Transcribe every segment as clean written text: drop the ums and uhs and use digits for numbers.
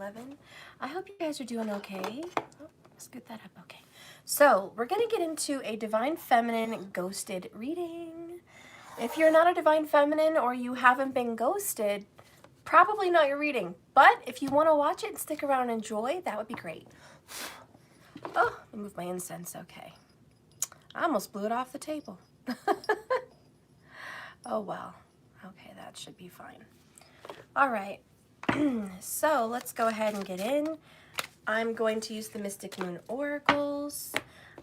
11. I hope you guys are doing okay. Oh, scoot that up. Okay. So we're going to get into a Divine Feminine ghosted reading. If you're not a Divine Feminine or you haven't been ghosted, probably not your reading. But if you want to watch it and stick around and enjoy, that would be great. Oh, let me move my incense. Okay. I almost blew it off the table. Oh, well. Okay, that should be fine. All right. So let's go ahead and get in. I'm going to use the Mystic Moon Oracles.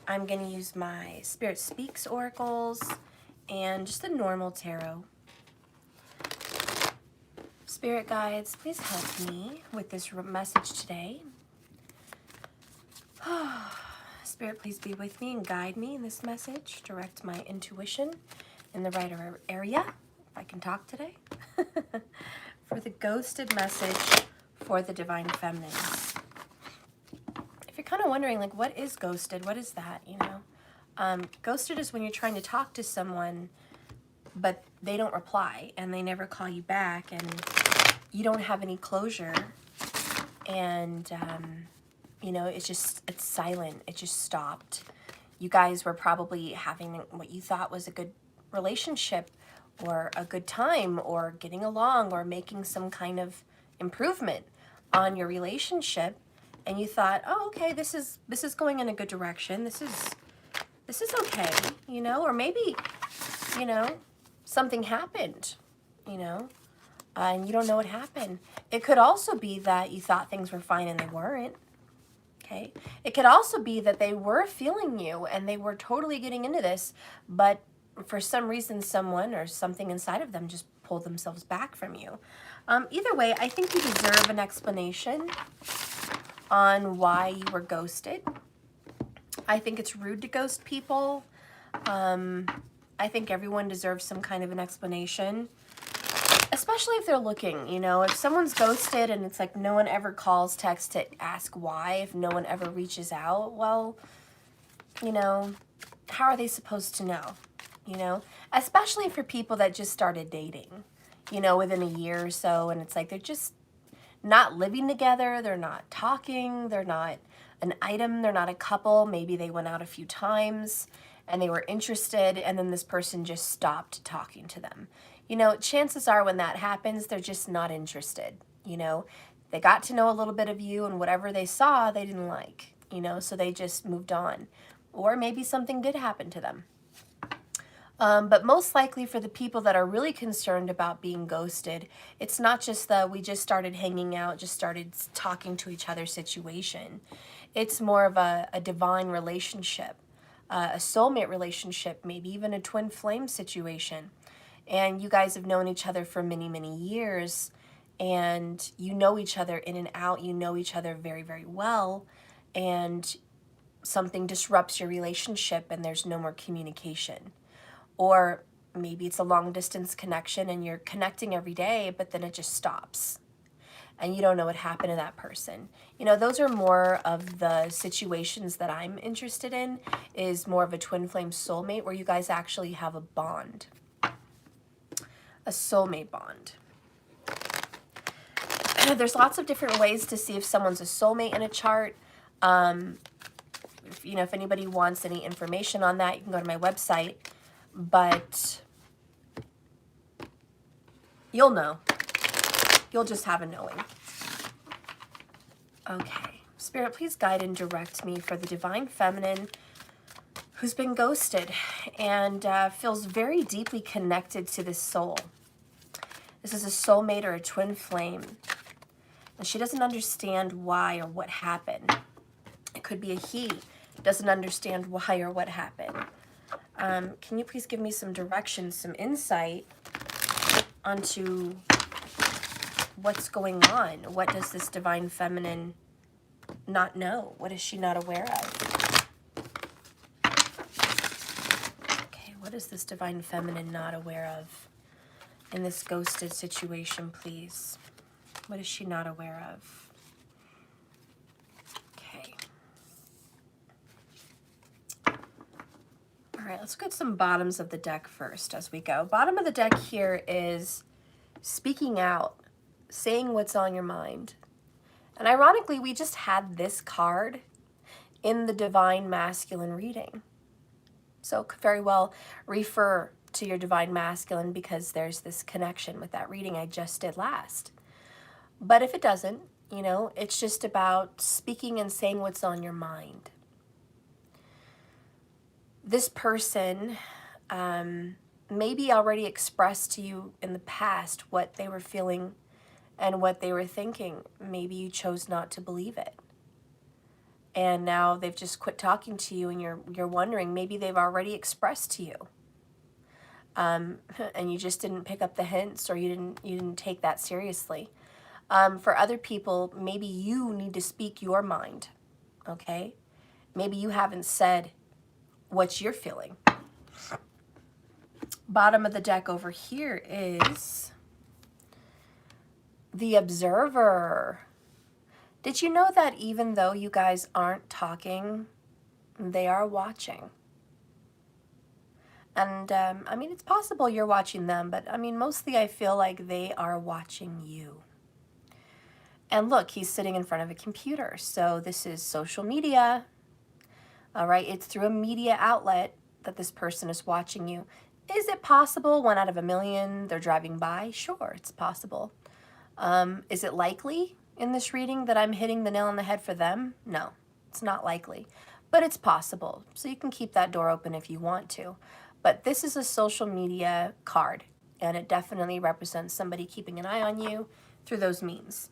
I'm going to use my Spirit Speaks Oracles and just the normal tarot. Spirit guides, please help me with this message today. Spirit, please be with me and guide me in this message. Direct my intuition in the right area, if I can talk today. For the ghosted message for the Divine Feminines. If you're kind of wondering, like, what is ghosted? What is that, you know? Ghosted is when you're trying to talk to someone, but they don't reply, and they never call you back, and you don't have any closure, and, you know, it's silent. It just stopped. You guys were probably having what you thought was a good relationship, or a good time, or getting along, or making some kind of improvement on your relationship, and you thought, oh, okay, this is going in a good direction. This is okay, you know, or maybe, you know, something happened, you know, and you don't know what happened. It could also be that you thought things were fine and they weren't. Okay. It could also be that they were feeling you and they were totally getting into this, but for some reason, someone or something inside of them just pulled themselves back from you. Either way, I think you deserve an explanation on why you were ghosted. I think it's rude to ghost people. I think everyone deserves some kind of an explanation, especially if they're looking, you know, if someone's ghosted and it's like no one ever calls, texts to ask why, if no one ever reaches out, well, you know, how are they supposed to know? You know, especially for people that just started dating, you know, within a year or so, and it's like they're just not living together, they're not talking, they're not an item, they're not a couple, maybe they went out a few times and they were interested, and then this person just stopped talking to them. You know, chances are when that happens, they're just not interested, you know. They got to know a little bit of you, and whatever they saw, they didn't like, you know, so they just moved on. Or maybe something did happen to them. But most likely for the people that are really concerned about being ghosted, it's not just the we just started hanging out, just started talking to each other situation. It's more of a divine relationship, a soulmate relationship, maybe even a twin flame situation. And you guys have known each other for many, many years, and you know each other in and out. You know each other very, very well, and something disrupts your relationship and there's no more communication. Or maybe it's a long distance connection and you're connecting every day, but then it just stops and you don't know what happened to that person. You know, those are more of the situations that I'm interested in, is more of a twin flame soulmate where you guys actually have a bond, a soulmate bond. There's lots of different ways to see if someone's a soulmate in a chart. You know, if anybody wants any information on that, you can go to my website. But you'll know. You'll just have a knowing. Okay. Spirit, please guide and direct me for the Divine Feminine who's been ghosted and feels very deeply connected to this soul. This is a soulmate or a twin flame. And she doesn't understand why or what happened. It could be a he doesn't understand why or what happened. Can you please give me some direction, some insight onto what's going on? What does this Divine Feminine not know? What is she not aware of? Okay, what is this Divine Feminine not aware of in this ghosted situation, please? What is she not aware of? All right, let's get some bottoms of the deck first as we go. Bottom of the deck here is speaking out, saying what's on your mind. And ironically, we just had this card in the Divine Masculine reading. So it could very well refer to your Divine Masculine because there's this connection with that reading I just did last. But if it doesn't, you know, it's just about speaking and saying what's on your mind. This person maybe already expressed to you in the past what they were feeling and what they were thinking.Maybe you chose not to believe it. And now they've just quit talking to you, and you're wondering, maybe they've already expressed to you. And you just didn't pick up the hints, or you didn't take that seriously. For other people, maybe you need to speak your mind, okay? Maybe you haven't said what you're feeling. Bottom of the deck over here is the Observer. Did you know that even though you guys aren't talking, they are watching? And, I mean, it's possible you're watching them, but, I mean, mostly I feel like they are watching you. And look, he's sitting in front of a computer. So this is social media. All right, it's through a media outlet that this person is watching you. Is it possible 1 out of a million they're driving by? Sure, it's possible. Is it likely in this reading that I'm hitting the nail on the head for them? No, it's not likely. But it's possible. So you can keep that door open if you want to. But this is a social media card, and it definitely represents somebody keeping an eye on you through those means.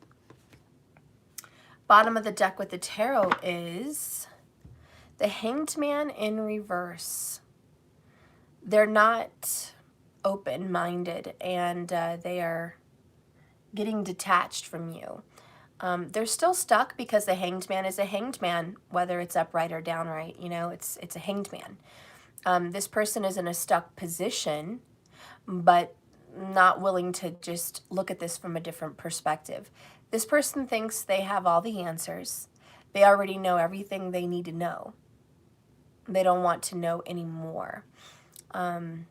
Bottom of the deck with the tarot is the Hanged Man in reverse. They're not open-minded, and they are getting detached from you. They're still stuck because the Hanged Man is a hanged man, whether it's upright or downright. You know, it's a hanged man. This person is in a stuck position, but not willing to just look at this from a different perspective. This person thinks they have all the answers. They already know everything they need to know. They don't want to know anymore. Okay.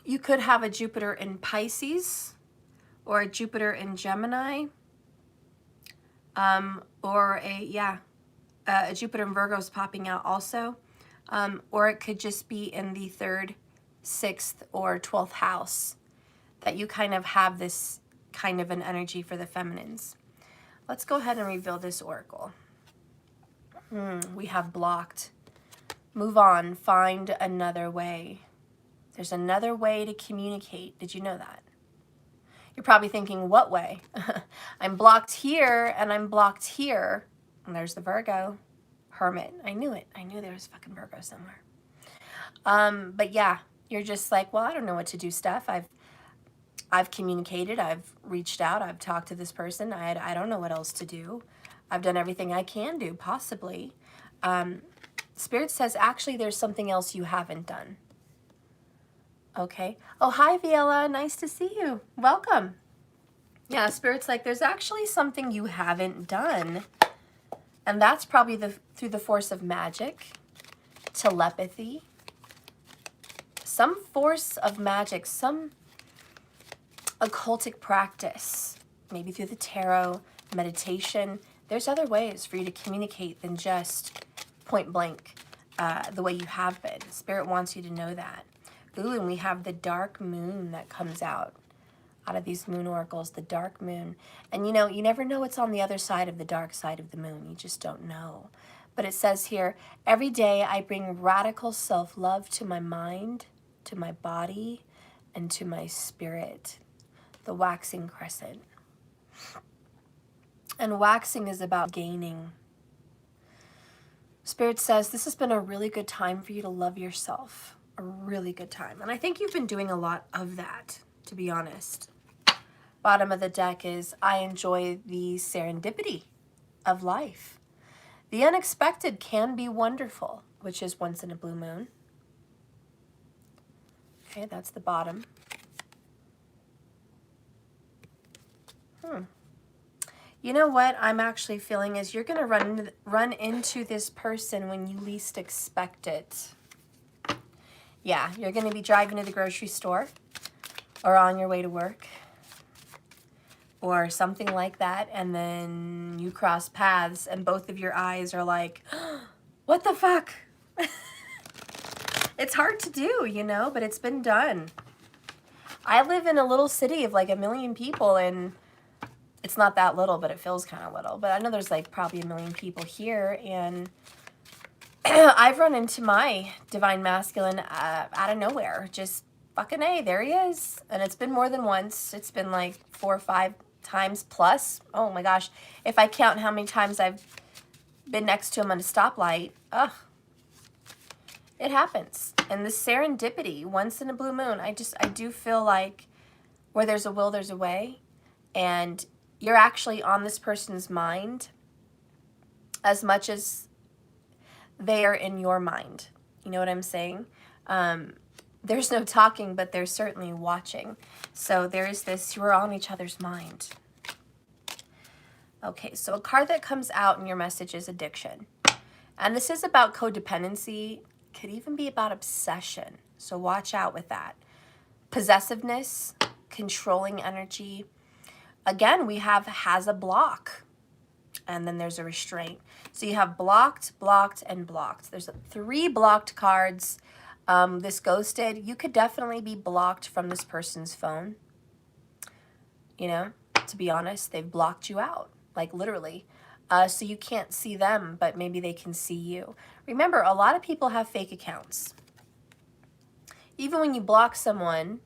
You could have a Jupiter in Pisces or a Jupiter in Gemini, or a Jupiter in Virgo is popping out also. Or it could just be in the 3rd, 6th, or 12th house that you kind of have this kind of an energy for the feminines. Let's go ahead and reveal this oracle. We have blocked. Move on. Find another way. There's another way to communicate. Did you know that? You're probably thinking, what way? I'm blocked here and I'm blocked here. And there's the Virgo. Hermit. I knew it. I knew there was fucking Virgo somewhere. But yeah, you're just like, well, I don't know what to do, Steph. I've communicated. I've reached out. I've talked to this person. I don't know what else to do. I've done everything I can do, possibly. Spirit says, actually, there's something else you haven't done. Okay. Oh, hi, Viola. Nice to see you. Welcome. Yeah, Spirit's like, there's actually something you haven't done. And that's probably through the force of magic, telepathy, some force of magic, some occultic practice, maybe through the tarot, meditation. There's other ways for you to communicate than just point blank the way you have been. Spirit wants you to know that. Ooh, and we have the dark moon that comes out of these moon oracles, the dark moon. And you know, you never know what's on the other side of the dark side of the moon. You just don't know. But it says here, every day I bring radical self-love to my mind, to my body, and to my spirit. The waxing crescent. And waxing is about gaining. Spirit says this has been a really good time for you to love yourself. A really good time. And I think you've been doing a lot of that, to be honest. Bottom of the deck is, I enjoy the serendipity of life. The unexpected can be wonderful, which is once in a blue moon. Okay, that's the bottom. You know what I'm actually feeling is you're going to run into this person when you least expect it. Yeah, you're going to be driving to the grocery store or on your way to work or something like that, and then you cross paths and both of your eyes are like, what the fuck? It's hard to do, you know, but it's been done. I live in a little city of like 1 million people, and it's not that little, but it feels kind of little. But I know there's like probably 1 million people here, and I've run into my divine masculine out of nowhere. Just fucking A, there he is. And it's been more than once. It's been like 4 or 5 times plus. Oh my gosh. If I count how many times I've been next to him on a stoplight, ugh. It happens. And the serendipity, once in a blue moon, I do feel like where there's a will, there's a way. And you're actually on this person's mind as much as they are in your mind. You know what I'm saying? There's no talking, but there's certainly watching. So there is this, you're on each other's mind. Okay, so a card that comes out in your message is addiction. And this is about codependency. Could even be about obsession. So watch out with that. Possessiveness, controlling energy. Again, we have has a block. And then there's a restraint. So you have blocked, blocked, and blocked. There's 3 blocked cards. This ghosted, you could definitely be blocked from this person's phone. You know, to be honest, they've blocked you out, like literally. So you can't see them, but maybe they can see you. Remember, a lot of people have fake accounts. Even when you block someone,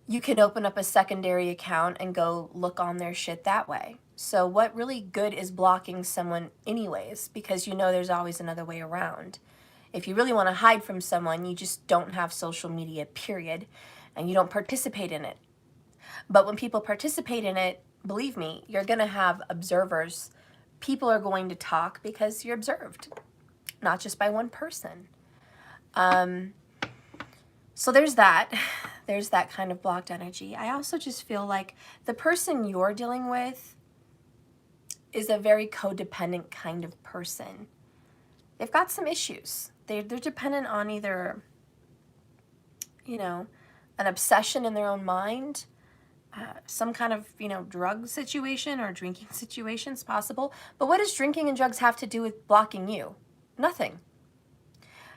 you can open up a secondary account and go look on their shit that way. So what really good is blocking someone anyways? Because you know there's always another way around. If you really want to hide from someone, you just don't have social media, period, and you don't participate in it. But when people participate in it, believe me, you're going to have observers. People are going to talk because you're observed, not just by one person. So there's that. There's that kind of blocked energy. I also just feel like the person you're dealing with is a very codependent kind of person. They've got some issues. They're dependent on either, you know, an obsession in their own mind, some kind of, you know, drug situation or drinking situations possible. But what does drinking and drugs have to do with blocking you? Nothing.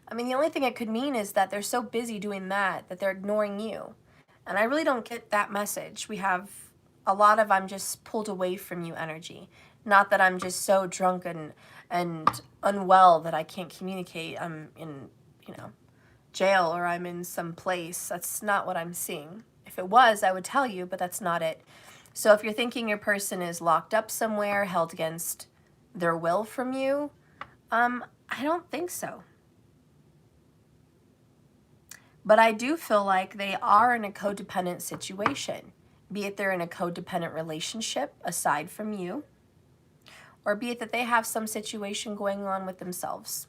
I mean, the only thing it could mean is that they're so busy doing that they're ignoring you. And I really don't get that message. We have a lot of I'm just pulled away from you energy. Not that I'm just so drunk and unwell that I can't communicate. I'm in, you know, jail or I'm in some place. That's not what I'm seeing. If it was, I would tell you, but that's not it. So if you're thinking your person is locked up somewhere, held against their will from you, I don't think so. But I do feel like they are in a codependent situation, be it they're in a codependent relationship aside from you, or be it that they have some situation going on with themselves.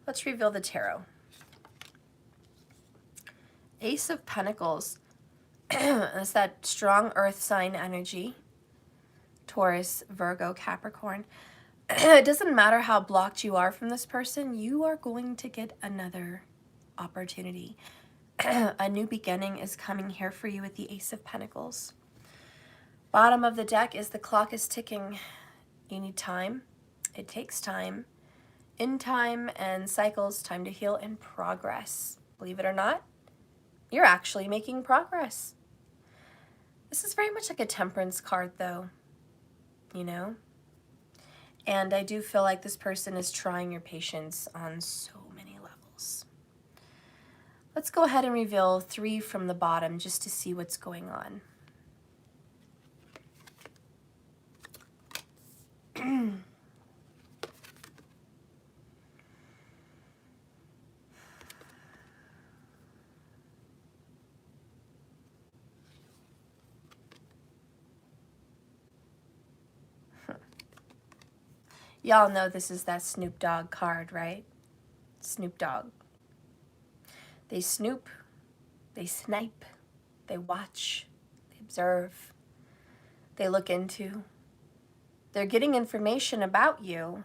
Let's reveal the tarot. Ace of Pentacles. That's that strong earth sign energy. Taurus, Virgo, Capricorn. It doesn't matter how blocked you are from this person, you are going to get another opportunity. A new beginning is coming here for you with the Ace of Pentacles. Bottom of the deck is the clock is ticking. You need time. It takes time. In time and cycles, time to heal and progress. Believe it or not, you're actually making progress. This is very much like a temperance card though, you know? And I do feel like this person is trying your patience on so many levels. Let's go ahead and reveal 3 from the bottom just to see what's going on. Y'all know this is that Snoop Dogg card, right? Snoop Dogg. They snoop, they snipe, they watch, they observe, they look into. They're getting information about you,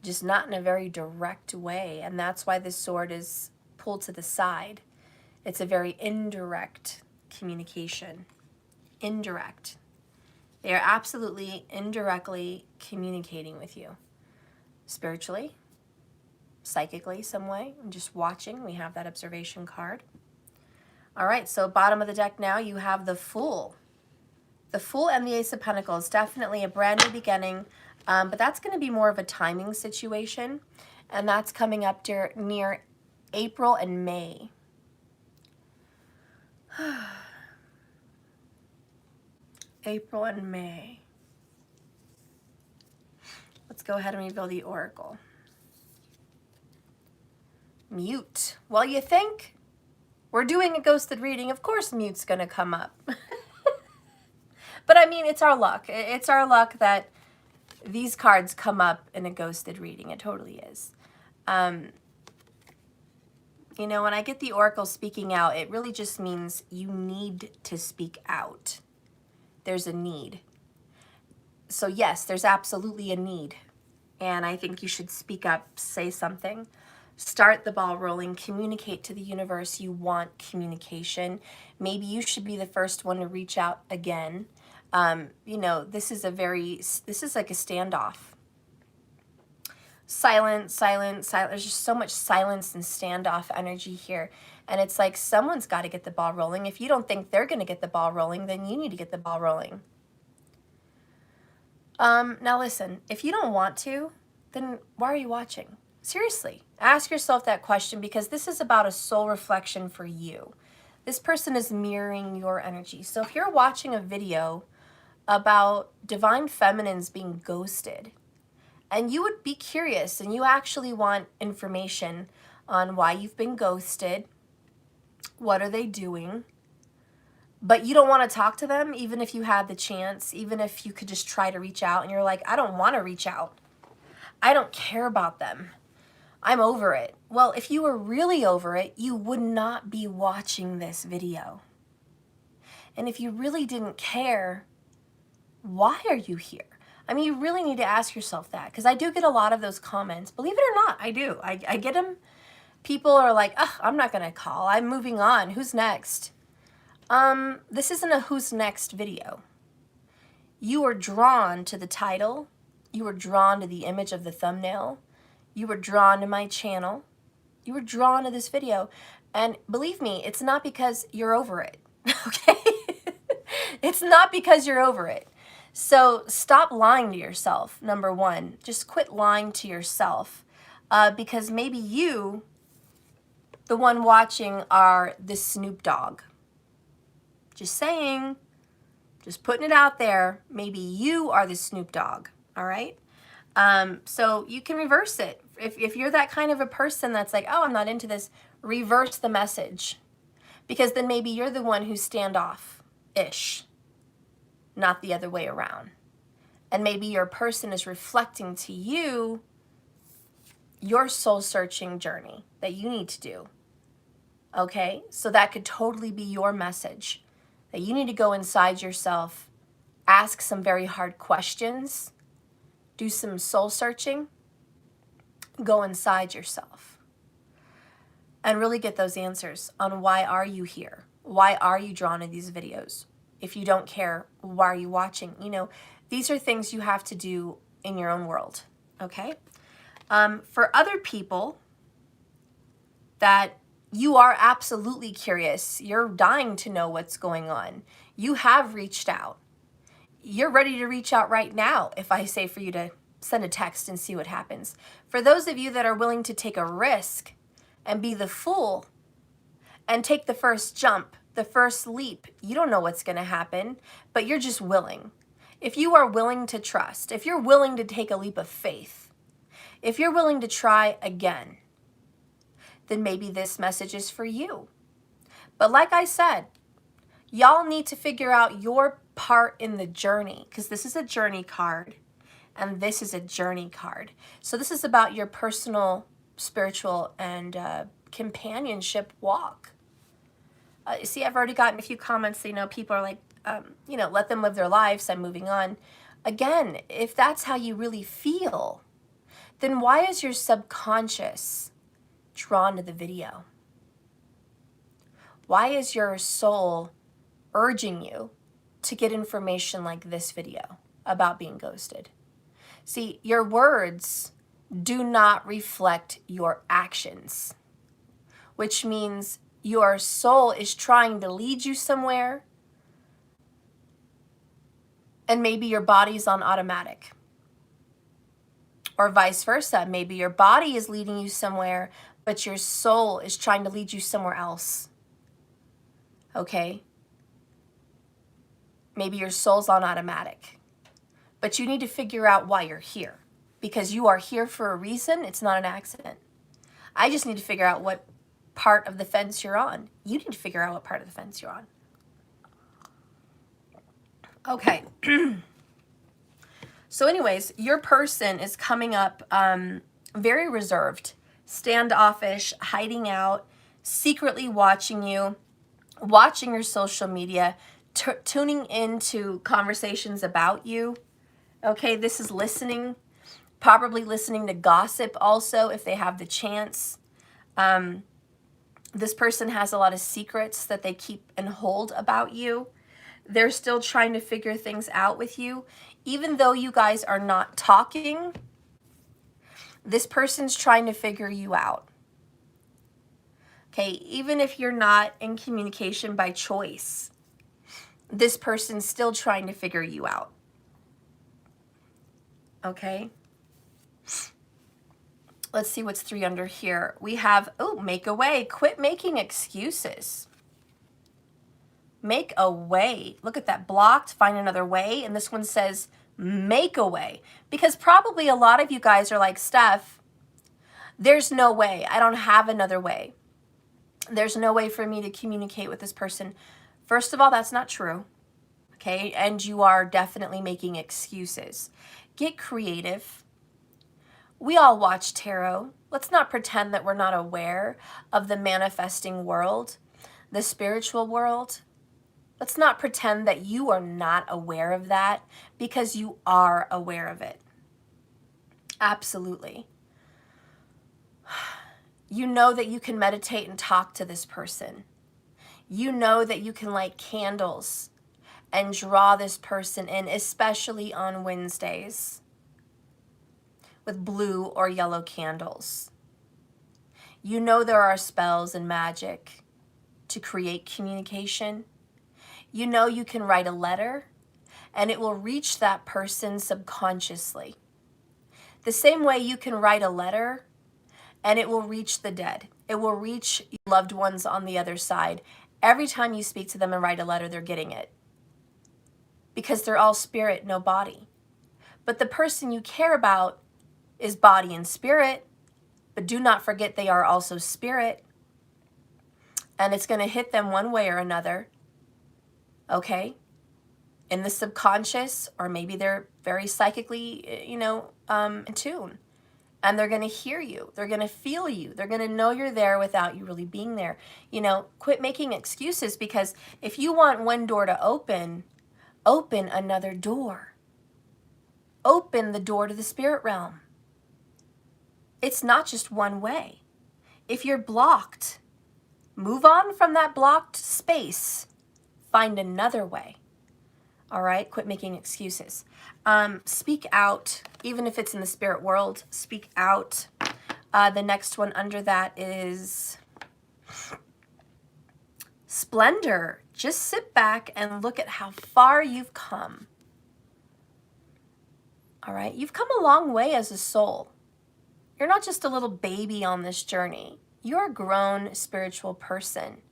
just not in a very direct way. And that's why this sword is pulled to the side. It's a very indirect communication. Indirect. They are absolutely indirectly communicating with you. Spiritually, psychically, some way. I'm just watching. We have that observation card. All right, so bottom of the deck now, you have the Fool. The Fool and the Ace of Pentacles. Definitely a brand new beginning, but that's going to be more of a timing situation, and that's coming up near April and May. April and May. Let's go ahead and reveal the Oracle. Mute. Well, you think? We're doing a ghosted reading. Of course mute's going to come up. But I mean, it's our luck. It's our luck that these cards come up in a ghosted reading. It totally is. You know, when I get the Oracle speaking out, it really just means you need to speak out. There's a need. So yes, there's absolutely a need. And I think you should speak up, say something, start the ball rolling, communicate to the universe you want communication. Maybe you should be the first one to reach out again. You know, this is like a standoff. Silent. There's just so much silence and standoff energy here. And it's like someone's got to get the ball rolling. If you don't think they're going to get the ball rolling, then you need to get the ball rolling. Now listen, if you don't want to, then why are you watching? Seriously, ask yourself that question, because this is about a soul reflection for you. This person is mirroring your energy. So if you're watching a video about divine feminines being ghosted, and you would be curious and you actually want information on why you've been ghosted, what are they doing, but you don't want to talk to them, even if you had the chance, even if you could just try to reach out, and you're like, I don't want to reach out. I don't care about them. I'm over it. Well, if you were really over it, you would not be watching this video. And if you really didn't care, why are you here? I mean, you really need to ask yourself that, because I do get a lot of those comments. Believe it or not, I do. I get them. People are like, oh, I'm not going to call. I'm moving on. Who's next? This isn't a who's next video. You are drawn to the title. You were drawn to the image of the thumbnail. You were drawn to my channel. You were drawn to this video. And believe me, it's not because you're over it, okay? It's not because you're over it. So stop lying to yourself, number one. Just quit lying to yourself, because maybe you, the one watching, are the Snoop Dogg. Just saying, just putting it out there. Maybe you are the Snoop Dogg, all right? So you can reverse it. If you're that kind of a person that's like, oh, I'm not into this, reverse the message. Because then maybe you're the one who's standoff-ish, not the other way around. And maybe your person is reflecting to you your soul-searching journey that you need to do. Okay? So that could totally be your message. That you need to go inside yourself, ask some very hard questions, do some soul searching, go inside yourself, and really get those answers on why are you here? Why are you drawn to these videos? If you don't care, why are you watching? You know, these are things you have to do in your own world, okay? For other people that you are absolutely curious, you're dying to know what's going on, you have reached out, you're ready to reach out right now if I say for you to send a text and see what happens. For those of you that are willing to take a risk and be the fool and take the first jump, the first leap, you don't know what's going to happen, but you're just willing. If you are willing to trust, if you're willing to take a leap of faith, if you're willing to try again, then maybe this message is for you. But like I said, y'all need to figure out your part in the journey, because this is a journey card and this is a journey card. So this is about your personal, spiritual, and companionship walk. See, I've already gotten a few comments, you know, people are like, you know, let them live their lives, I'm moving on. Again, if that's how you really feel, then why is your subconscious drawn to the video? Why is your soul urging you to get information like this video about being ghosted? See, your words do not reflect your actions, which means your soul is trying to lead you somewhere, and maybe your body's on automatic. Or vice versa. Maybe your body is leading you somewhere, but your soul is trying to lead you somewhere else. Okay? Maybe your soul's on automatic. But you need to figure out why you're here. Because you are here for a reason. It's not an accident. I just need to figure out what part of the fence you're on. You need to figure out what part of the fence you're on. Okay. So anyways, your person is coming up very reserved, standoffish, hiding out, secretly watching you, watching your social media, tuning into conversations about you. Okay, this is listening, probably listening to gossip also if they have the chance. This person has a lot of secrets that they keep and hold about you. They're still trying to figure things out with you. Even though you guys are not talking, this person's trying to figure you out. Okay, even if you're not in communication by choice, this person's still trying to figure you out. Okay? Let's see what's 3 under here. We have, oh, make a way. Quit making excuses. Make a way. Look at that, blocked, find another way. And this one says, make a way. Because probably a lot of you guys are like, Steph, there's no way. I don't have another way. There's no way for me to communicate with this person. First of all, that's not true. Okay, and you are definitely making excuses. Get creative. We all watch tarot. Let's not pretend that we're not aware of the manifesting world, the spiritual world. Let's not pretend that you are not aware of that, because you are aware of it. Absolutely. You know that you can meditate and talk to this person. You know that you can light candles and draw this person in, especially on Wednesdays, with blue or yellow candles. You know there are spells and magic to create communication. You know you can write a letter and it will reach that person subconsciously. The same way you can write a letter and it will reach the dead. It will reach your loved ones on the other side. Every time you speak to them and write a letter, they're getting it. Because they're all spirit, no body. But the person you care about is body and spirit, but do not forget they are also spirit. And it's going to hit them one way or another. Okay? In the subconscious, or maybe they're very psychically, in tune. And they're going to hear you. They're going to feel you. They're going to know you're there without you really being there. Quit making excuses, because if you want one door to open another door. Open the door to the spirit realm. It's not just one way. If you're blocked, move on from that blocked space. Find another way. All right? Quit making excuses. Speak out, even if it's in the spirit world. Speak out. The next one under that is splendor. Just sit back and look at how far you've come. All right? You've come a long way as a soul. You're not just a little baby on this journey. You're a grown spiritual person.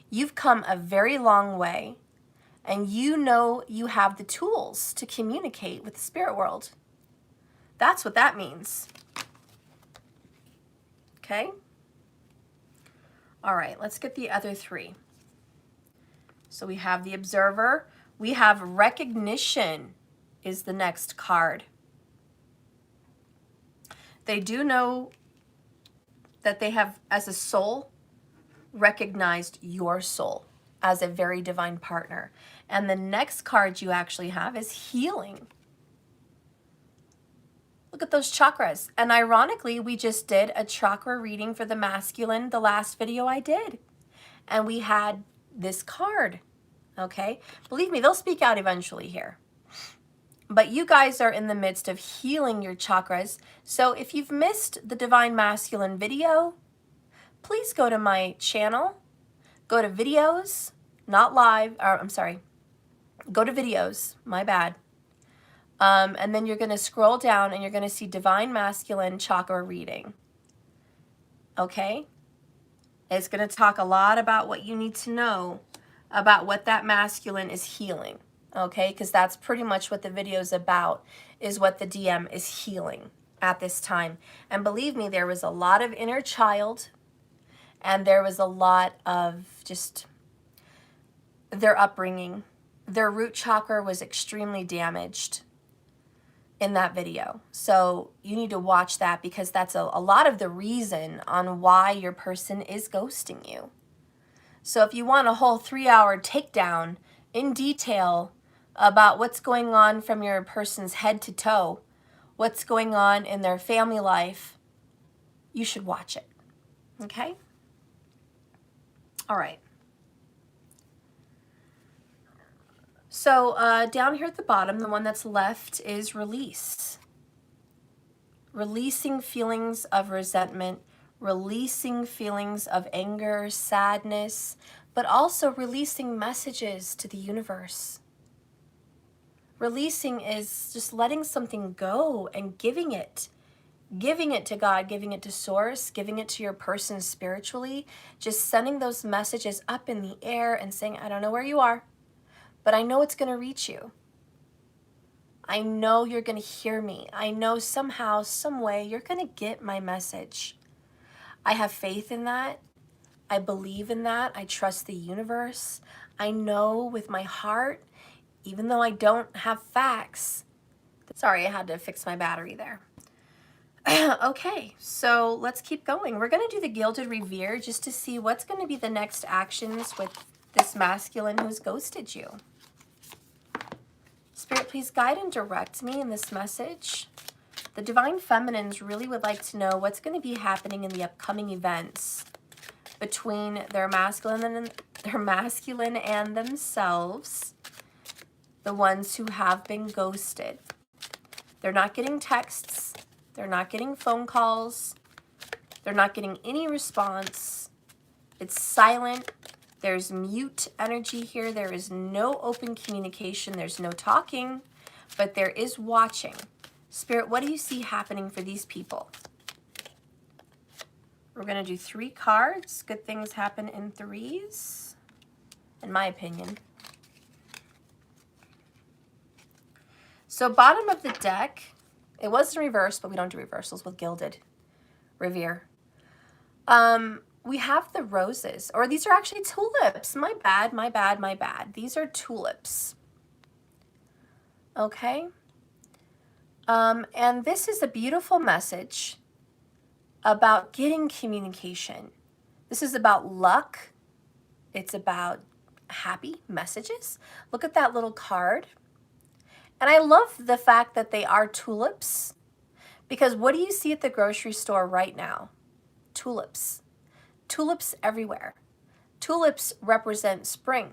You've come a very long way, and you know you have the tools to communicate with the spirit world. That's what that means. Okay? All right, let's get the other 3. So we have the observer. We have recognition is the next card. They do know that they have, as a soul, recognized your soul as a very divine partner. And the next card you actually have is healing. Look at those chakras. And ironically, we just did a chakra reading for the masculine, the last video I did. and we had this card, okay? Believe me, they'll speak out eventually here. But you guys are in the midst of healing your chakras. So if you've missed the Divine Masculine video, please go to my channel, go to videos, not live, or I'm sorry, go to videos, my bad. And then you're going to scroll down and you're going to see Divine Masculine Chakra Reading. Okay? It's going to talk a lot about what you need to know about what that masculine is healing. Okay? Because that's pretty much what the video is about, is what the DM is healing at this time. And believe me, there was a lot of inner child, and there was a lot of just their upbringing. Their root chakra was extremely damaged in that video. So you need to watch that, because that's a lot of the reason on why your person is ghosting you. So if you want a whole 3-hour takedown in detail about what's going on from your person's head to toe, what's going on in their family life, you should watch it. Okay? All right. So down here at the bottom, the one that's left is release. Releasing feelings of resentment, releasing feelings of anger, sadness, but also releasing messages to the universe. Releasing is just letting something go and giving it to God, giving it to Source, giving it to your person spiritually, just sending those messages up in the air and saying, I don't know where you are, but I know it's going to reach you. I know you're going to hear me. I know somehow, some way, you're going to get my message. I have faith in that. I believe in that. I trust the universe. I know with my heart, even though I don't have facts. Sorry, I had to fix my battery there. Okay, so let's keep going. We're going to do the Gilded Revere just to see what's going to be the next actions with this masculine who's ghosted you. Spirit, please guide and direct me in this message. The Divine Feminines really would like to know what's going to be happening in the upcoming events between their masculine and themselves, the ones who have been ghosted. They're not getting texts. They're not getting phone calls. They're not getting any response. It's silent. There's mute energy here. There is no open communication. There's no talking, but there is watching. Spirit, what do you see happening for these people? We're going to do 3 cards. Good things happen in 3s, in my opinion. So bottom of the deck, it was in reverse, but we don't do reversals with Gilded Revere. We have the roses, or these are actually tulips. My bad, my bad, my bad. These are tulips. Okay. And this is a beautiful message about getting communication. This is about luck. It's about happy messages. Look at that little card. And I love the fact that they are tulips, because what do you see at the grocery store right now? Tulips. Tulips everywhere. Tulips represent spring.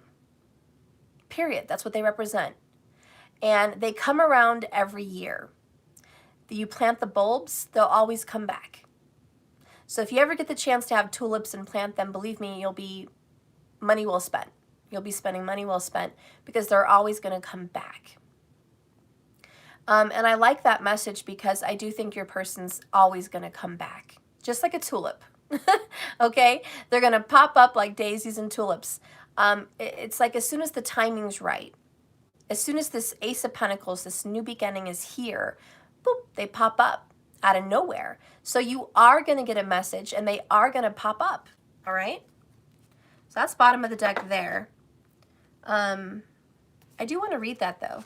Period. That's what they represent. And they come around every year. You plant the bulbs, they'll always come back. So if you ever get the chance to have tulips and plant them, believe me, you'll be money well spent. You'll be spending money well spent, because they're always going to come back. And I like that message, because I do think your person's always going to come back, just like a tulip. Okay? They're going to pop up like daisies and tulips. It's like as soon as the timing's right, as soon as this Ace of Pentacles, this new beginning is here, boop, they pop up out of nowhere. So you are going to get a message, and they are going to pop up. All right? So that's bottom of the deck there. I do want to read that, though.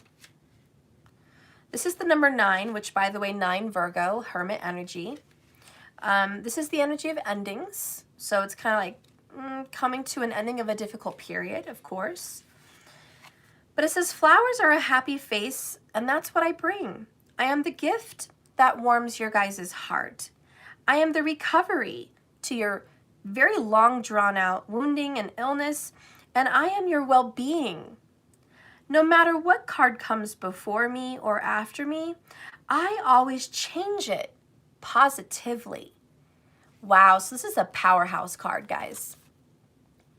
This is the number 9, which, by the way, 9 Virgo, Hermit energy. This is the energy of endings. So it's kind of like coming to an ending of a difficult period, of course. But it says, flowers are a happy face, and that's what I bring. I am the gift that warms your guys' heart. I am the recovery to your very long drawn out wounding and illness, and I am your well-being. No matter what card comes before me or after me, I always change it positively. Wow, so this is a powerhouse card, guys.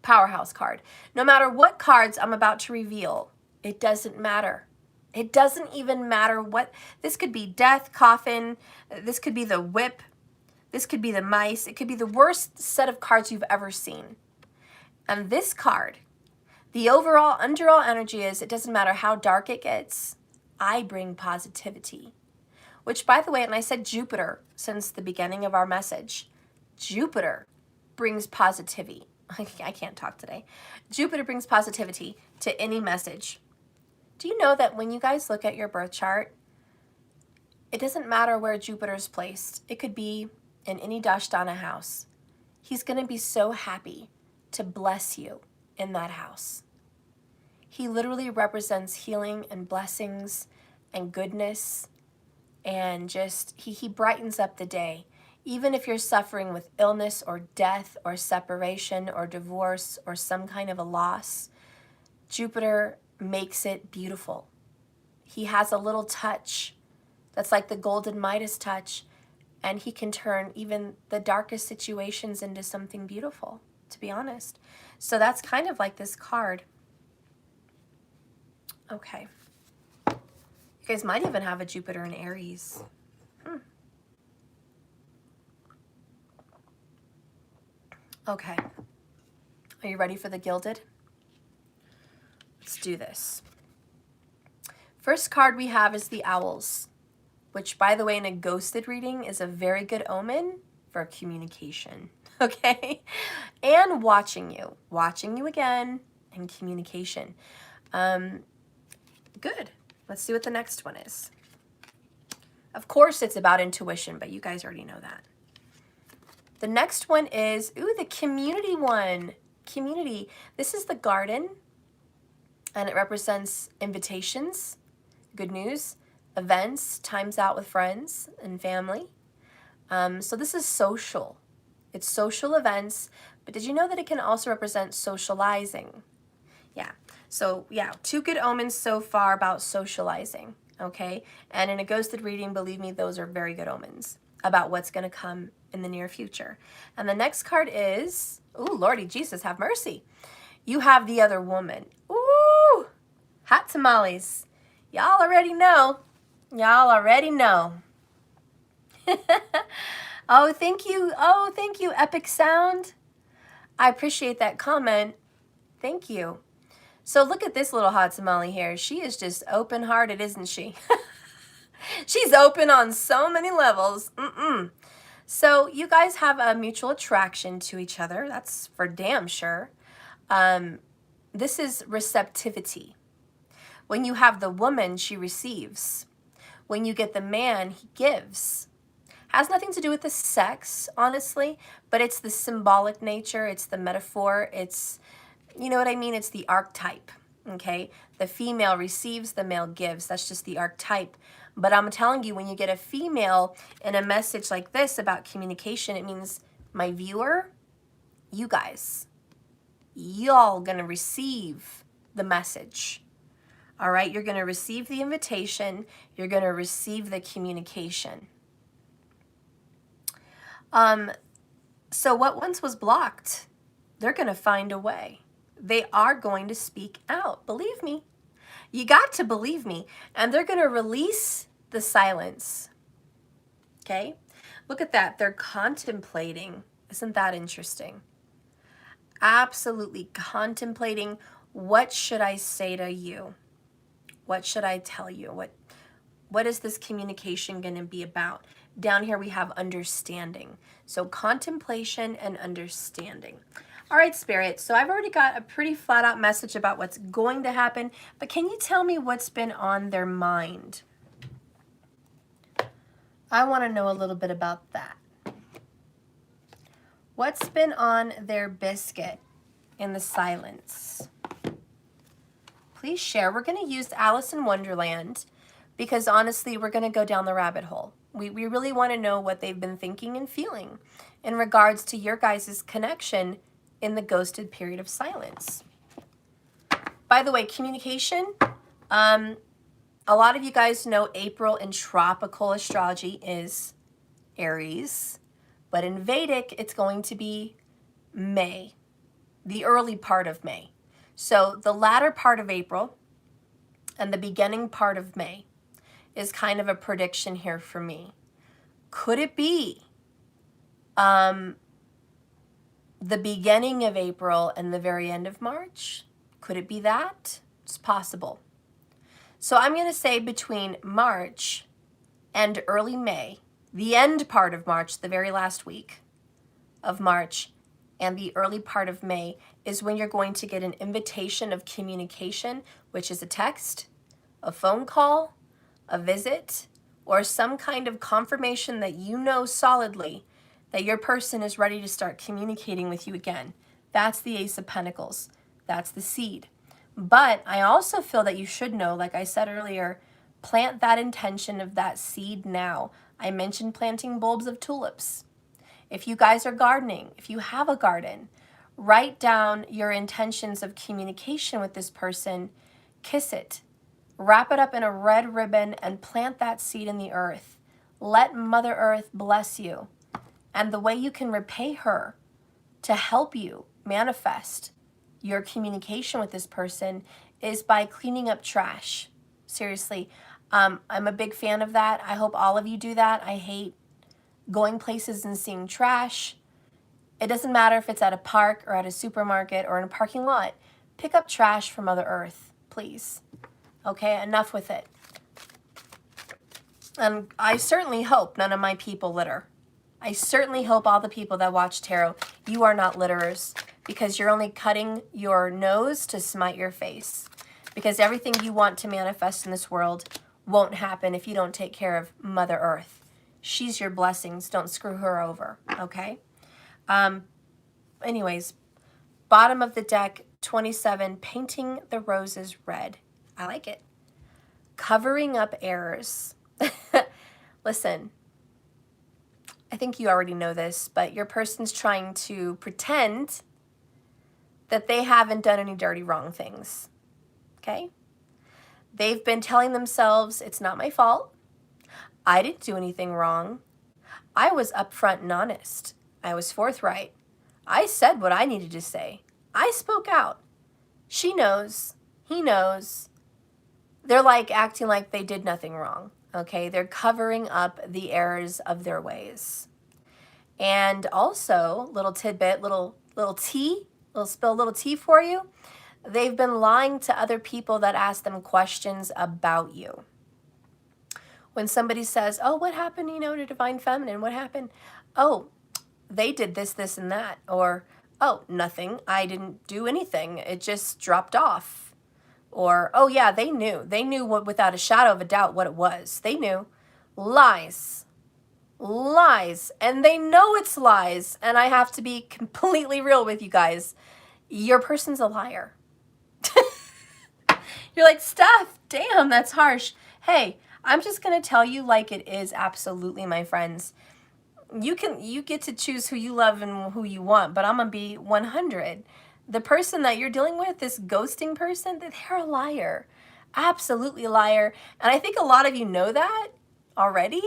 Powerhouse card. No matter what cards I'm about to reveal, it doesn't matter. It doesn't even matter what. This could be death, coffin. This could be the whip. This could be the mice. It could be the worst set of cards you've ever seen. And this card, the overall underall energy is, it doesn't matter how dark it gets, I bring positivity. Which, by the way, and I said Jupiter since the beginning of our message, Jupiter brings positivity. I can't talk today. Jupiter brings positivity to any message. Do you know that when you guys look at your birth chart, it doesn't matter where Jupiter's placed. It could be in any Dashtana house. He's going to be so happy to bless you in that house. He literally represents healing and blessings and goodness, and just he brightens up the day. Even if you're suffering with illness or death or separation or divorce or some kind of a loss, Jupiter makes it beautiful. He has a little touch that's like the golden Midas touch, and he can turn even the darkest situations into something beautiful, to be honest. So that's kind of like this card. Okay. You guys might even have a Jupiter in Aries. Okay. Are you ready for the Gilded? Let's do this. First card we have is the Owls, which, by the way, in a ghosted reading is a very good omen for communication, okay? And watching you again, and communication. Good. Let's see what the next one is. Of course, it's about intuition, but you guys already know that. The next one is, the community one. Community. This is the Garden, and it represents invitations, good news, events, times out with friends and family. So this is social. It's social events, but did you know that it can also represent socializing? Yeah. So yeah, 2 good omens so far about socializing, okay? And in a ghosted reading, believe me, those are very good omens about what's going to come in the near future. And the next card is, Lordy Jesus, have mercy. You have the Other Woman. Ooh, hot tamales. Y'all already know. Y'all already know. Oh, thank you. Oh, thank you, Epic Sound. I appreciate that comment. Thank you. So look at this little hot tamale here. She is just open-hearted, isn't she? She's open on so many levels. So you guys have a mutual attraction to each other. That's for damn sure. This is receptivity. When you have the woman, she receives. When you get the man, he gives. Has nothing to do with the sex, honestly, but it's the symbolic nature. It's the metaphor. It's, you know what I mean? It's the archetype, okay? The female receives, the male gives. That's just the archetype. But I'm telling you, when you get a female in a message like this about communication, it means my viewer, you guys, y'all gonna receive the message. All right, you're gonna receive the invitation. You're gonna receive the communication. So what once was blocked, they're gonna find a way. They are going to speak out. Believe me. You got to believe me. And they're going to release the silence. Okay? Look at that. They're contemplating. Isn't that interesting? Absolutely contemplating. What should I say to you? What should I tell you? What is this communication going to be about? Down here we have understanding. So contemplation and understanding. All right, Spirit, so I've already got a pretty flat out message about what's going to happen, but can you tell me what's been on their mind? I want to know a little bit about that. What's been on their biscuit in the silence? Please share. We're going to use Alice in Wonderland because honestly, we're going to go down the rabbit hole. We really want to know what they've been thinking and feeling in regards to your guys' connection in the ghosted period of silence. By the way, communication, a lot of you guys know April in tropical astrology is Aries, but in Vedic, it's going to be May, the early part of May. So the latter part of April and the beginning part of May is kind of a prediction here for me. Could it be the beginning of April and the very end of March? Could it be that? It's possible. So I'm going to say between March and early May, the end part of March, the very last week of March, and the early part of May is when you're going to get an invitation of communication, which is a text, a phone call, a visit, or some kind of confirmation that you know solidly that your person is ready to start communicating with you again. That's the Ace of Pentacles. That's the seed. But I also feel that you should know, like I said earlier, plant that intention of that seed now. I mentioned planting bulbs of tulips. If you guys are gardening, if you have a garden, write down your intentions of communication with this person, kiss it, wrap it up in a red ribbon, and plant that seed in the earth. Let Mother Earth bless you. And the way you can repay her to help you manifest your communication with this person is by cleaning up trash. Seriously, I'm a big fan of that. I hope all of you do that. I hate going places and seeing trash. It doesn't matter if it's at a park or at a supermarket or in a parking lot. Pick up trash from Mother Earth, please. Okay, enough with it. And I certainly hope none of my people litter. I certainly hope all the people that watch tarot, you are not litterers, because you're only cutting your nose to smite your face. Because everything you want to manifest in this world won't happen if you don't take care of Mother Earth. She's your blessings. Don't screw her over, okay? Anyways, bottom of the deck, 27, painting the roses red. I like it. Covering up errors. Listen, I think you already know this, but your person's trying to pretend that they haven't done any dirty wrong things, okay? They've been telling themselves, it's not my fault. I didn't do anything wrong. I was upfront and honest. I was forthright. I said what I needed to say. I spoke out. She knows. He knows. They're like acting like they did nothing wrong, okay? They're covering up the errors of their ways. And also, little tidbit, little tea, little tea for you. They've been lying to other people that ask them questions about you. When somebody says, oh, what happened, to Divine Feminine? What happened? Oh, they did this, this, and that. Or, oh, nothing. I didn't do anything. It just dropped off. Or, oh, yeah, they knew. They knew without a shadow of a doubt what it was. They knew. Lies. Lies. And they know it's lies. And I have to be completely real with you guys. Your person's a liar. You're like, Steph, damn, that's harsh. Hey, I'm just going to tell you like it is, absolutely, my friends. You get to choose who you love and who you want, but I'm going to be 100. The person that you're dealing with, this ghosting person, they're a liar. Absolutely a liar. And I think a lot of you know that already,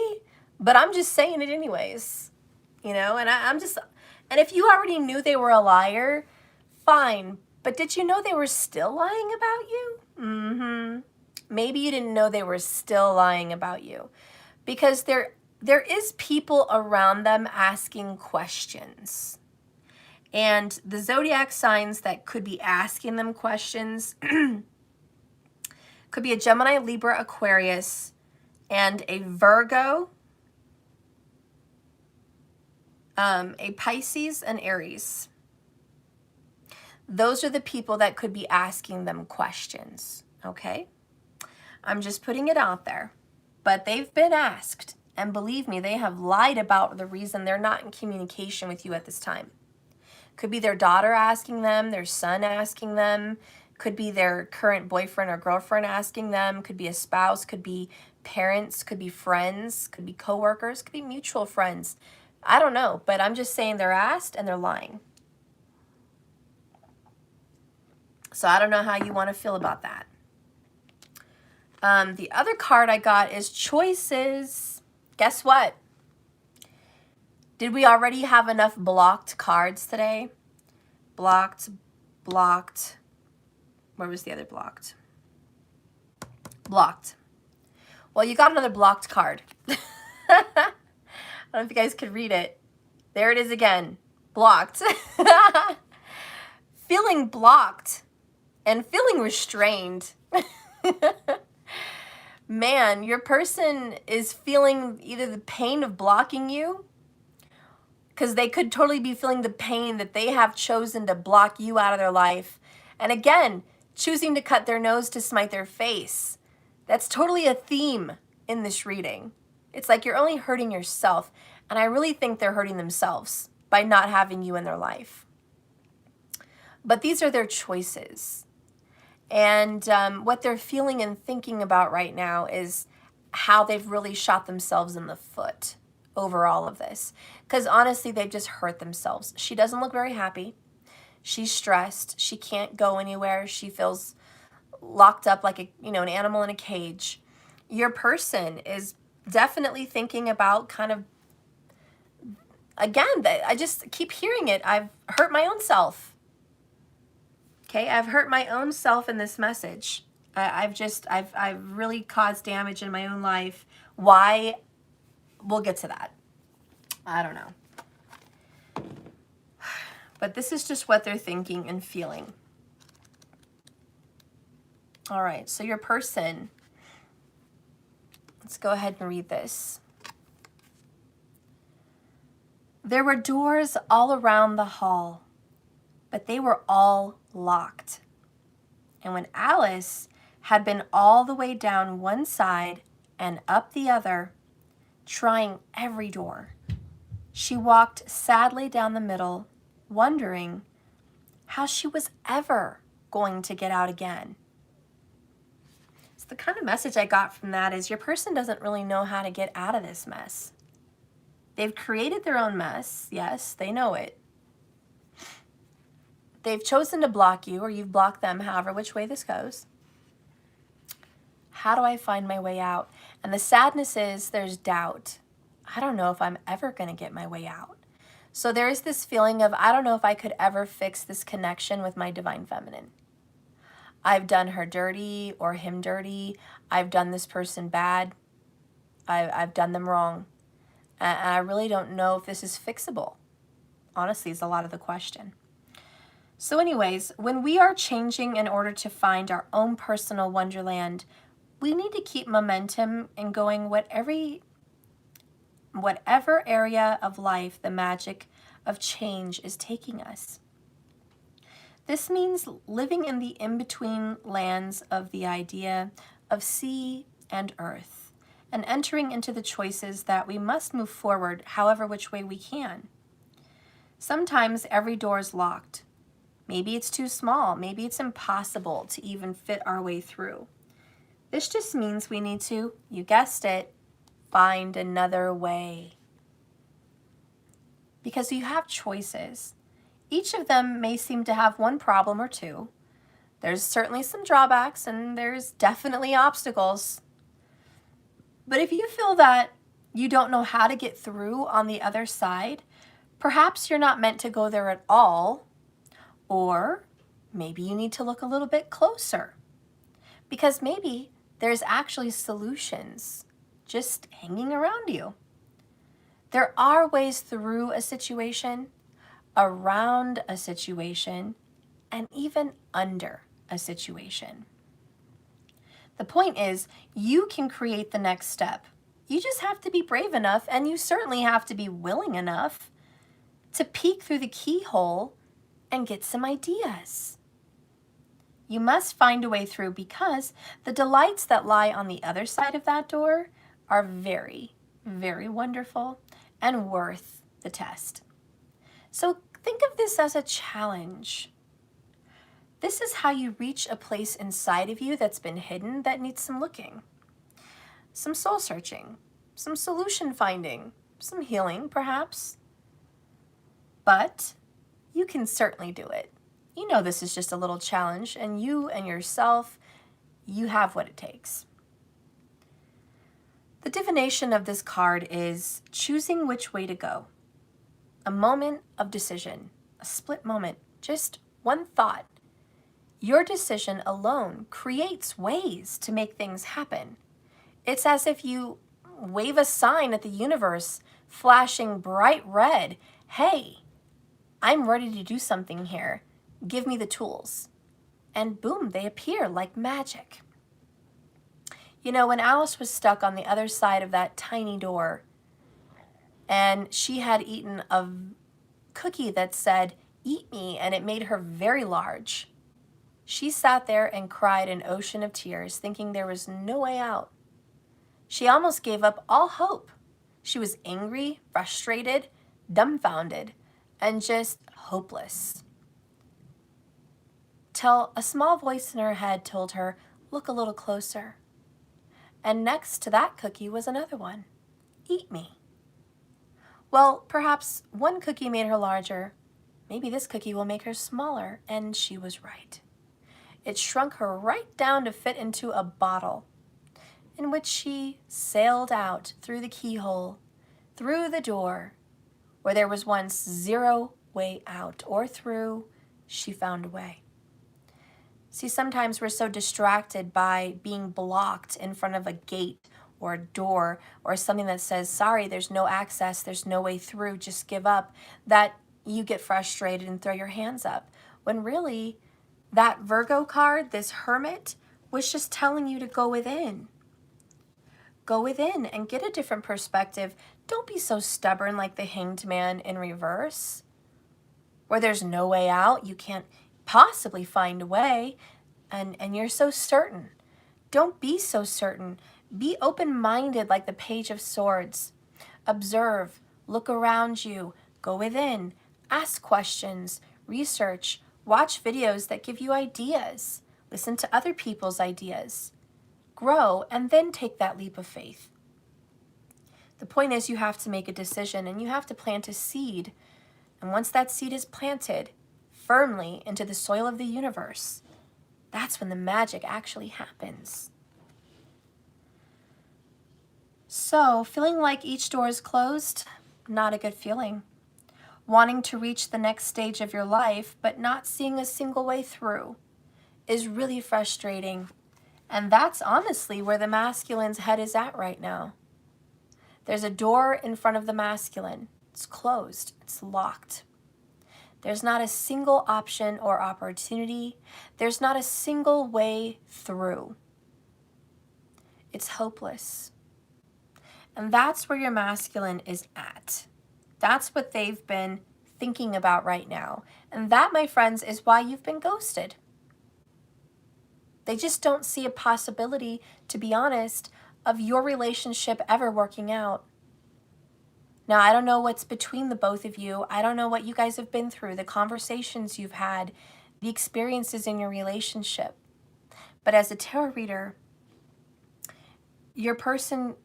but I'm just saying it anyways. And and if you already knew they were a liar, fine. But did you know they were still lying about you? Maybe you didn't know they were still lying about you, because there is people around them asking questions. And the zodiac signs that could be asking them questions could be a Gemini, Libra, Aquarius, and a Virgo, a Pisces, and Aries. Those are the people that could be asking them questions, okay? I'm just putting it out there. But they've been asked, and believe me, they have lied about the reason they're not in communication with you at this time. Could be their daughter asking them, their son asking them, Could be their current boyfriend or girlfriend asking them, could be a spouse, could be parents, could be friends, could be coworkers, could be mutual friends. I don't know, but I'm just saying they're asked and they're lying. So I don't know how you want to feel about that. The other card I got is choices. Guess what? Did we already have enough blocked cards today? Blocked, blocked. Where was the other blocked? Blocked. Well, you got another blocked card. I don't know if you guys could read it. There it is again. Blocked. Feeling blocked and feeling restrained. Man, your person is feeling either the pain of blocking you, because they could totally be feeling the pain that they have chosen to block you out of their life. And again, choosing to cut their nose to smite their face. That's totally a theme in this reading. It's like you're only hurting yourself. And I really think they're hurting themselves by not having you in their life. But these are their choices. And what they're feeling and thinking about right now is how they've really shot themselves in the foot over all of this. Because honestly, they've just hurt themselves. She doesn't look very happy. She's stressed. She can't go anywhere. She feels locked up like an animal in a cage. Your person is definitely thinking about kind of, again, I just keep hearing it. I've hurt my own self. Okay, I've hurt my own self in this message. I've really caused damage in my own life. Why? We'll get to that. I don't know. But this is just what they're thinking and feeling. All right, so your person, let's go ahead and read this. There were doors all around the hall, but they were all locked. And when Alice had been all the way down one side and up the other, trying every door, she walked sadly down the middle, wondering how she was ever going to get out again. So the kind of message I got from that is your person doesn't really know how to get out of this mess. They've created their own mess. Yes, they know it. They've chosen to block you, or you've blocked them, however which way this goes. How do I find my way out? And the sadness is there's doubt. I don't know if I'm ever going to get my way out. So there is this feeling of, I don't know if I could ever fix this connection with my divine feminine. I've done her dirty or him dirty. I've done this person bad. I've done them wrong. And I really don't know if this is fixable. Honestly, is a lot of the question. So anyways, when we are changing in order to find our own personal wonderland, we need to keep momentum and going whatever area of life the magic of change is taking us. This means living in the in-between lands of the idea of sea and earth, and entering into the choices that we must move forward however which way we can. Sometimes every door is locked. Maybe it's too small. Maybe it's impossible to even fit our way through. This just means we need to, you guessed it, find another way. Because you have choices. Each of them may seem to have one problem or two. There's certainly some drawbacks and there's definitely obstacles. But if you feel that you don't know how to get through on the other side, perhaps you're not meant to go there at all. Or maybe you need to look a little bit closer, because maybe there's actually solutions just hanging around you. There are ways through a situation, around a situation, and even under a situation. The point is, you can create the next step. You just have to be brave enough, and you certainly have to be willing enough to peek through the keyhole and get some ideas. You must find a way through, because the delights that lie on the other side of that door are very, very wonderful and worth the test. So think of this as a challenge. This is how you reach a place inside of you that's been hidden that needs some looking, some soul searching, some solution finding, some healing perhaps. But you can certainly do it. You know this is just a little challenge, and you and yourself, you have what it takes. The divination of this card is choosing which way to go. A moment of decision, a split moment, just one thought. Your decision alone creates ways to make things happen. It's as if you wave a sign at the universe, flashing bright red. Hey, I'm ready to do something here. Give me the tools. And boom, they appear like magic. You know, when Alice was stuck on the other side of that tiny door, and she had eaten a cookie that said, "Eat me," and it made her very large, she sat there and cried an ocean of tears, thinking there was no way out. She almost gave up all hope. She was angry, frustrated, dumbfounded, and just hopeless. Till a small voice in her head told her, "Look a little closer." And next to that cookie was another one. "Eat me." Well, perhaps one cookie made her larger. Maybe this cookie will make her smaller, and she was right. It shrunk her right down to fit into a bottle, in which she sailed out through the keyhole, through the door, where there was once zero way out, or through, she found a way. See, sometimes we're so distracted by being blocked in front of a gate or a door or something that says, "Sorry, there's no access, there's no way through, just give up," that you get frustrated and throw your hands up. When really, that Virgo card, this Hermit, was just telling you to go within. Go within and get a different perspective. Don't be so stubborn like the Hanged Man in reverse, where there's no way out, you can't possibly find a way, and you're so certain. Don't be so certain. Be open-minded like the Page of Swords. Observe, look around you, go within, ask questions, research, watch videos that give you ideas, listen to other people's ideas, grow, and then take that leap of faith. The point is, you have to make a decision and you have to plant a seed. And once that seed is planted firmly into the soil of the universe, that's when the magic actually happens. So, feeling like each door is closed, not a good feeling. Wanting to reach the next stage of your life, but not seeing a single way through, is really frustrating. And that's honestly where the masculine's head is at right now. There's a door in front of the masculine. It's closed. It's locked. There's not a single option or opportunity. There's not a single way through. It's hopeless. And that's where your masculine is at. That's what they've been thinking about right now. And that, my friends, is why you've been ghosted. They just don't see a possibility, to be honest, of your relationship ever working out. Now, I don't know what's between the both of you. I don't know what you guys have been through, the conversations you've had, the experiences in your relationship. But as a tarot reader, your person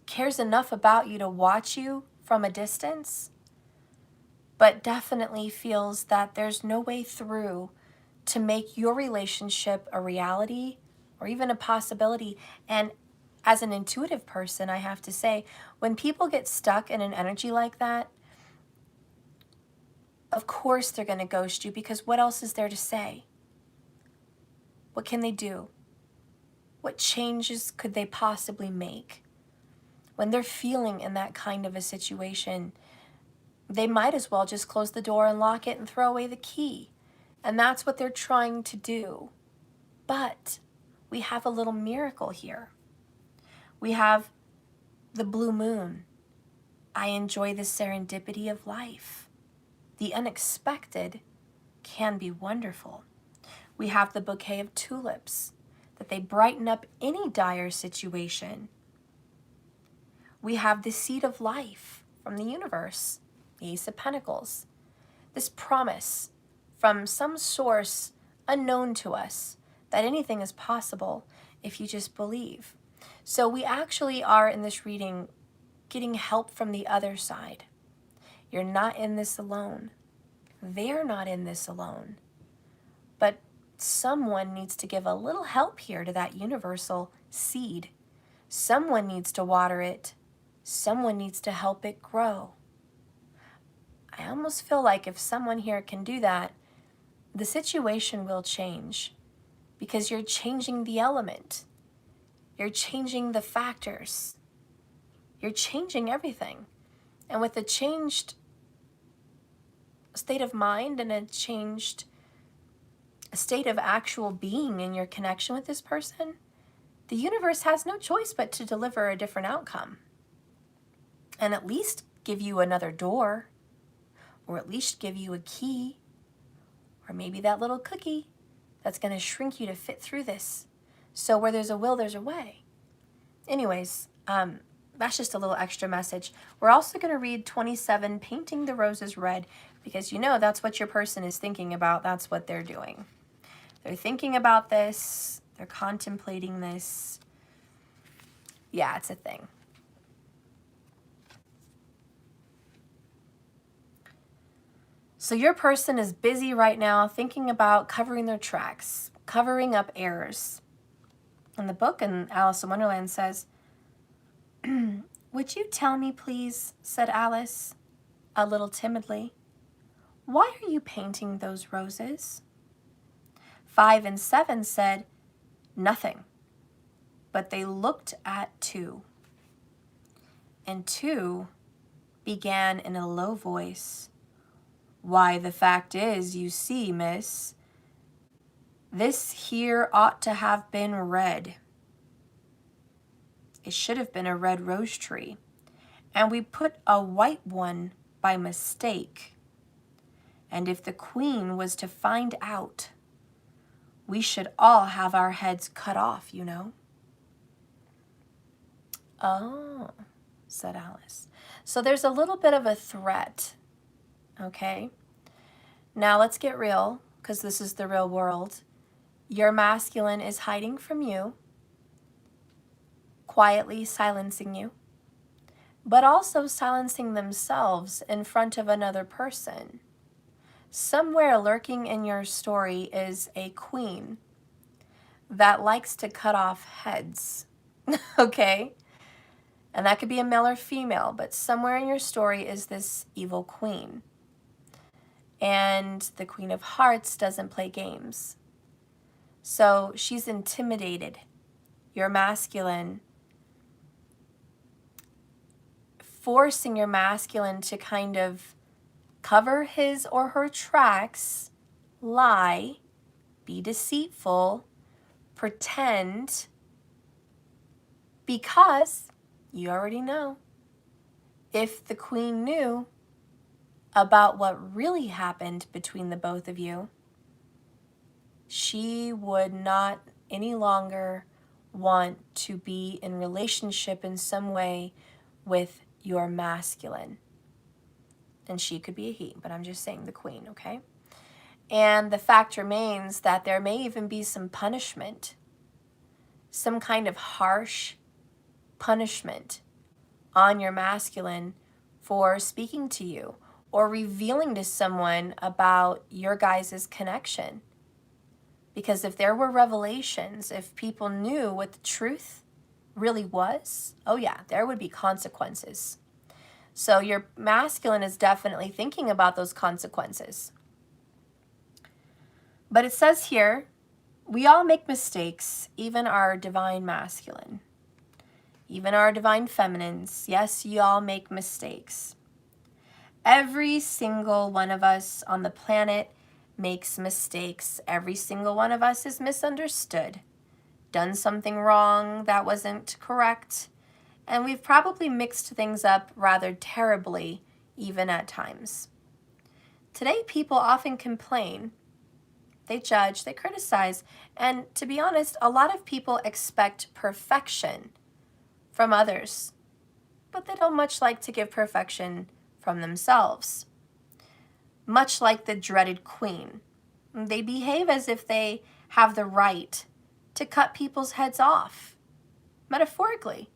cares enough about you to watch you from a distance, but definitely feels that there's no way through to make your relationship a reality or even a possibility. And as an intuitive person, I have to say, when people get stuck in an energy like that, of course they're going to ghost you, because what else is there to say? What can they do? What changes could they possibly make? When they're feeling in that kind of a situation, they might as well just close the door and lock it and throw away the key. And that's what they're trying to do. But we have a little miracle here. We have the blue moon. I enjoy the serendipity of life. The unexpected can be wonderful. We have the bouquet of tulips, that they brighten up any dire situation. We have the seed of life from the universe, the Ace of Pentacles. This promise from some source unknown to us, that anything is possible if you just believe. So we actually are in this reading getting help from the other side. You're not in this alone. They're not in this alone. But someone needs to give a little help here to that universal seed. Someone needs to water it. Someone needs to help it grow. I almost feel like if someone here can do that, the situation will change, because you're changing the element. You're changing the factors. You're changing everything. And with a changed state of mind and a changed state of actual being in your connection with this person, the universe has no choice but to deliver a different outcome. And at least give you another door, or at least give you a key, or maybe that little cookie that's going to shrink you to fit through this. So where there's a will, there's a way. Anyways, that's just a little extra message. We're also going to read 27, Painting the Roses Red, because you know that's what your person is thinking about. That's what they're doing. They're thinking about this. They're contemplating this. Yeah, it's a thing. So your person is busy right now thinking about covering their tracks, covering up errors. In the book, in Alice in Wonderland says, "Would you tell me, please," said Alice, a little timidly, "why are you painting those roses?" 5 and 7 said, "Nothing," but they looked at 2. And 2 began in a low voice, "Why, the fact is, you see, miss, this here ought to have been red. It should have been a red rose tree, and we put a white one by mistake. And if the queen was to find out, we should all have our heads cut off, you know." "Oh," said Alice. So there's a little bit of a threat, okay? Now let's get real, because this is the real world. Your masculine is hiding from you, quietly silencing you, but also silencing themselves in front of another person. Somewhere lurking in your story is a queen that likes to cut off heads, okay? And that could be a male or female, but somewhere in your story is this evil queen. And the Queen of Hearts doesn't play games. So she's intimidated. Your masculine, forcing your masculine to kind of cover his or her tracks, lie, be deceitful, pretend, because you already know, if the queen knew about what really happened between the both of you, she would not any longer want to be in relationship in some way with your masculine. And she could be a he, but I'm just saying the queen, okay? And the fact remains that there may even be some punishment, some kind of harsh punishment on your masculine for speaking to you or revealing to someone about your guys' connection. Because if there were revelations, if people knew what the truth really was, oh yeah, there would be consequences. So your masculine is definitely thinking about those consequences. But it says here, we all make mistakes, even our divine masculine, even our divine feminines. Yes, you all make mistakes. Every single one of us on the planet makes mistakes. Every single one of us is misunderstood, done something wrong that wasn't correct, and we've probably mixed things up rather terribly, even at times. Today, people often complain. They judge, they criticize, and to be honest, a lot of people expect perfection from others, but they don't much like to give perfection from themselves. Much like the dreaded queen. They behave as if they have the right to cut people's heads off, metaphorically,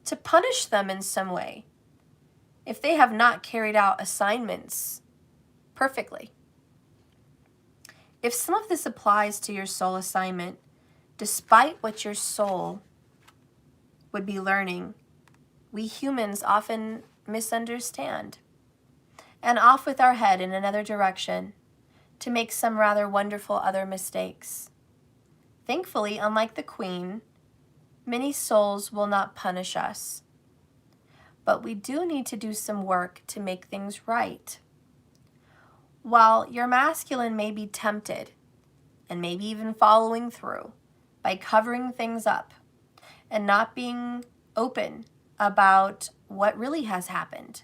to punish them in some way if they have not carried out assignments perfectly. If some of this applies to your soul assignment, despite what your soul would be learning, we humans often misunderstand and off with our head in another direction to make some rather wonderful other mistakes. Thankfully, unlike the Queen, many souls will not punish us. But we do need to do some work to make things right. While your masculine may be tempted, and maybe even following through, by covering things up and not being open about what really has happened,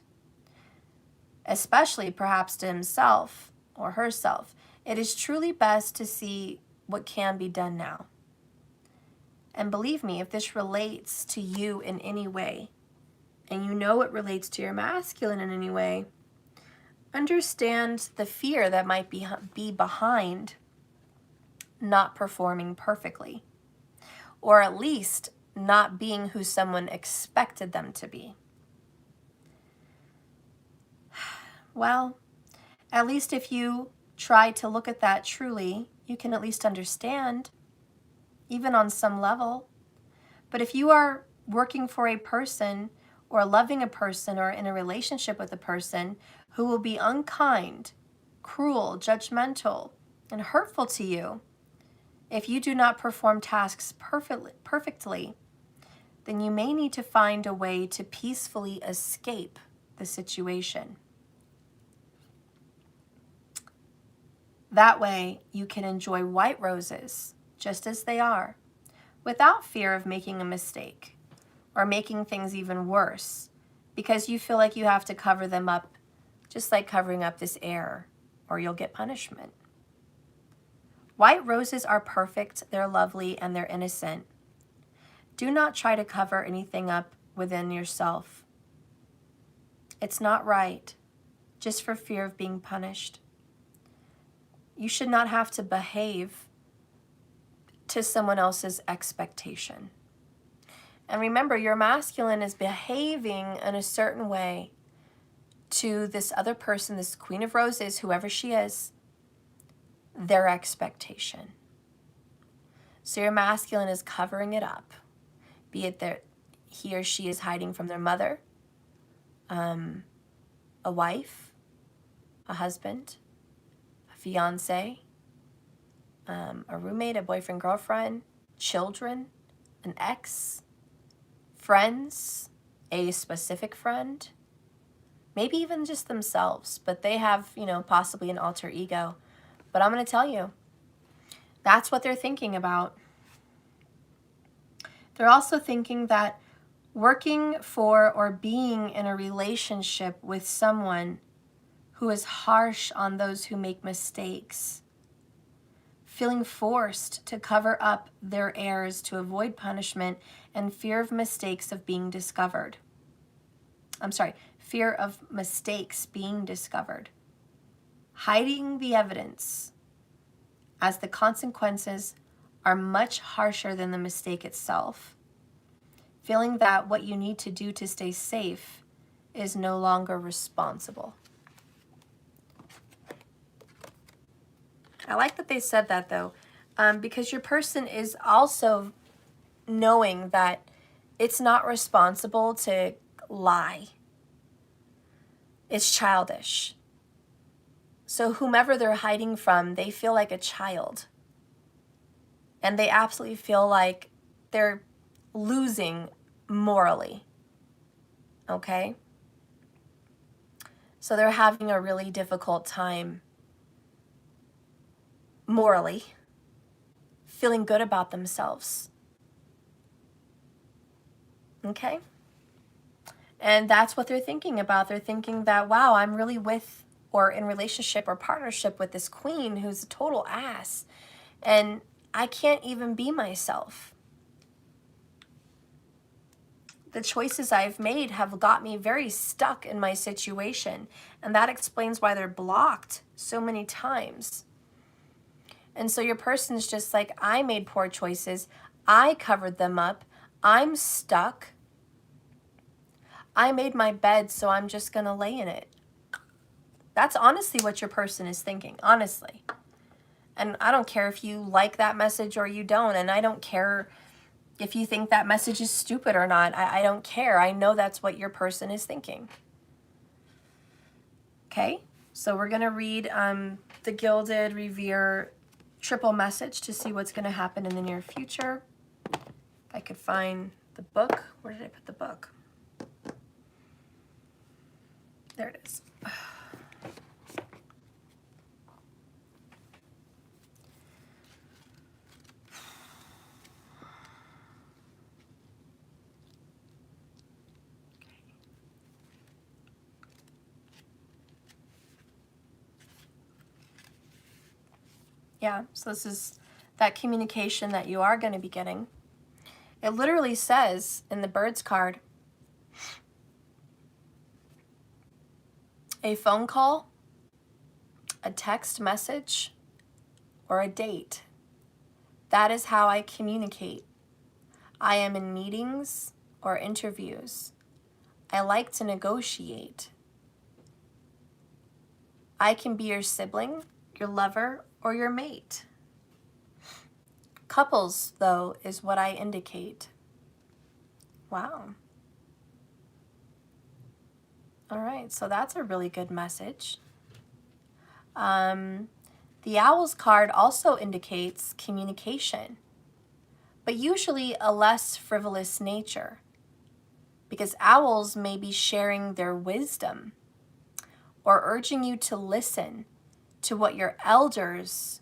especially perhaps to himself or herself, it is truly best to see what can be done now. And believe me, if this relates to you in any way, and you know it relates to your masculine in any way, understand the fear that might be behind not performing perfectly, or at least not being who someone expected them to be. Well, at least if you try to look at that truly, you can at least understand, even on some level. But if you are working for a person or loving a person or in a relationship with a person who will be unkind, cruel, judgmental, and hurtful to you, if you do not perform tasks perfectly, then you may need to find a way to peacefully escape the situation. That way, you can enjoy white roses just as they are, without fear of making a mistake or making things even worse, because you feel like you have to cover them up, just like covering up this error, or you'll get punishment. White roses are perfect, they're lovely, and they're innocent. Do not try to cover anything up within yourself. It's not right, just for fear of being punished. You should not have to behave to someone else's expectation. And remember, your masculine is behaving in a certain way to this other person, this Queen of Roses, whoever she is, their expectation. So your masculine is covering it up, be it that he or she is hiding from their mother, a wife, a husband, a fiance, a roommate, a boyfriend, girlfriend, children, an ex, friends, a specific friend, maybe even just themselves, but they have, possibly an alter ego. But I'm going to tell you, that's what they're thinking about. They're also thinking that working for or being in a relationship with someone who is harsh on those who make mistakes, feeling forced to cover up their errors to avoid punishment and fear of mistakes being discovered. Fear of mistakes being discovered. Hiding the evidence, as the consequences are much harsher than the mistake itself. Feeling that what you need to do to stay safe is no longer responsible. I like that they said that, though, because your person is also knowing that it's not responsible to lie. It's childish. So whomever they're hiding from, they feel like a child. And they absolutely feel like they're losing morally. Okay? So they're having a really difficult time morally, feeling good about themselves. Okay? And that's what they're thinking about. They're thinking that, wow, I'm really with or in relationship or partnership with this queen who's a total ass, and I can't even be myself. The choices I've made have got me very stuck in my situation, and that explains why they're blocked so many times. And so your person's just like, I made poor choices. I covered them up. I'm stuck. I made my bed, so I'm just going to lay in it. That's honestly what your person is thinking, honestly. And I don't care if you like that message or you don't. And I don't care if you think that message is stupid or not. I don't care. I know that's what your person is thinking. Okay, so we're going to read the Gilded Revere triple message to see what's going to happen in the near future. If I could find the book. Where did I put the book? There it is. Yeah, so this is that communication that you are going to be getting. It literally says in the Birds card, a phone call, a text message, or a date. That is how I communicate. I am in meetings or interviews. I like to negotiate. I can be your sibling, your lover, or your mate. Couples, though, is what I indicate. Wow. All right, so that's a really good message. The Owl's card also indicates communication, but usually a less frivolous nature, because owls may be sharing their wisdom or urging you to listen to what your elders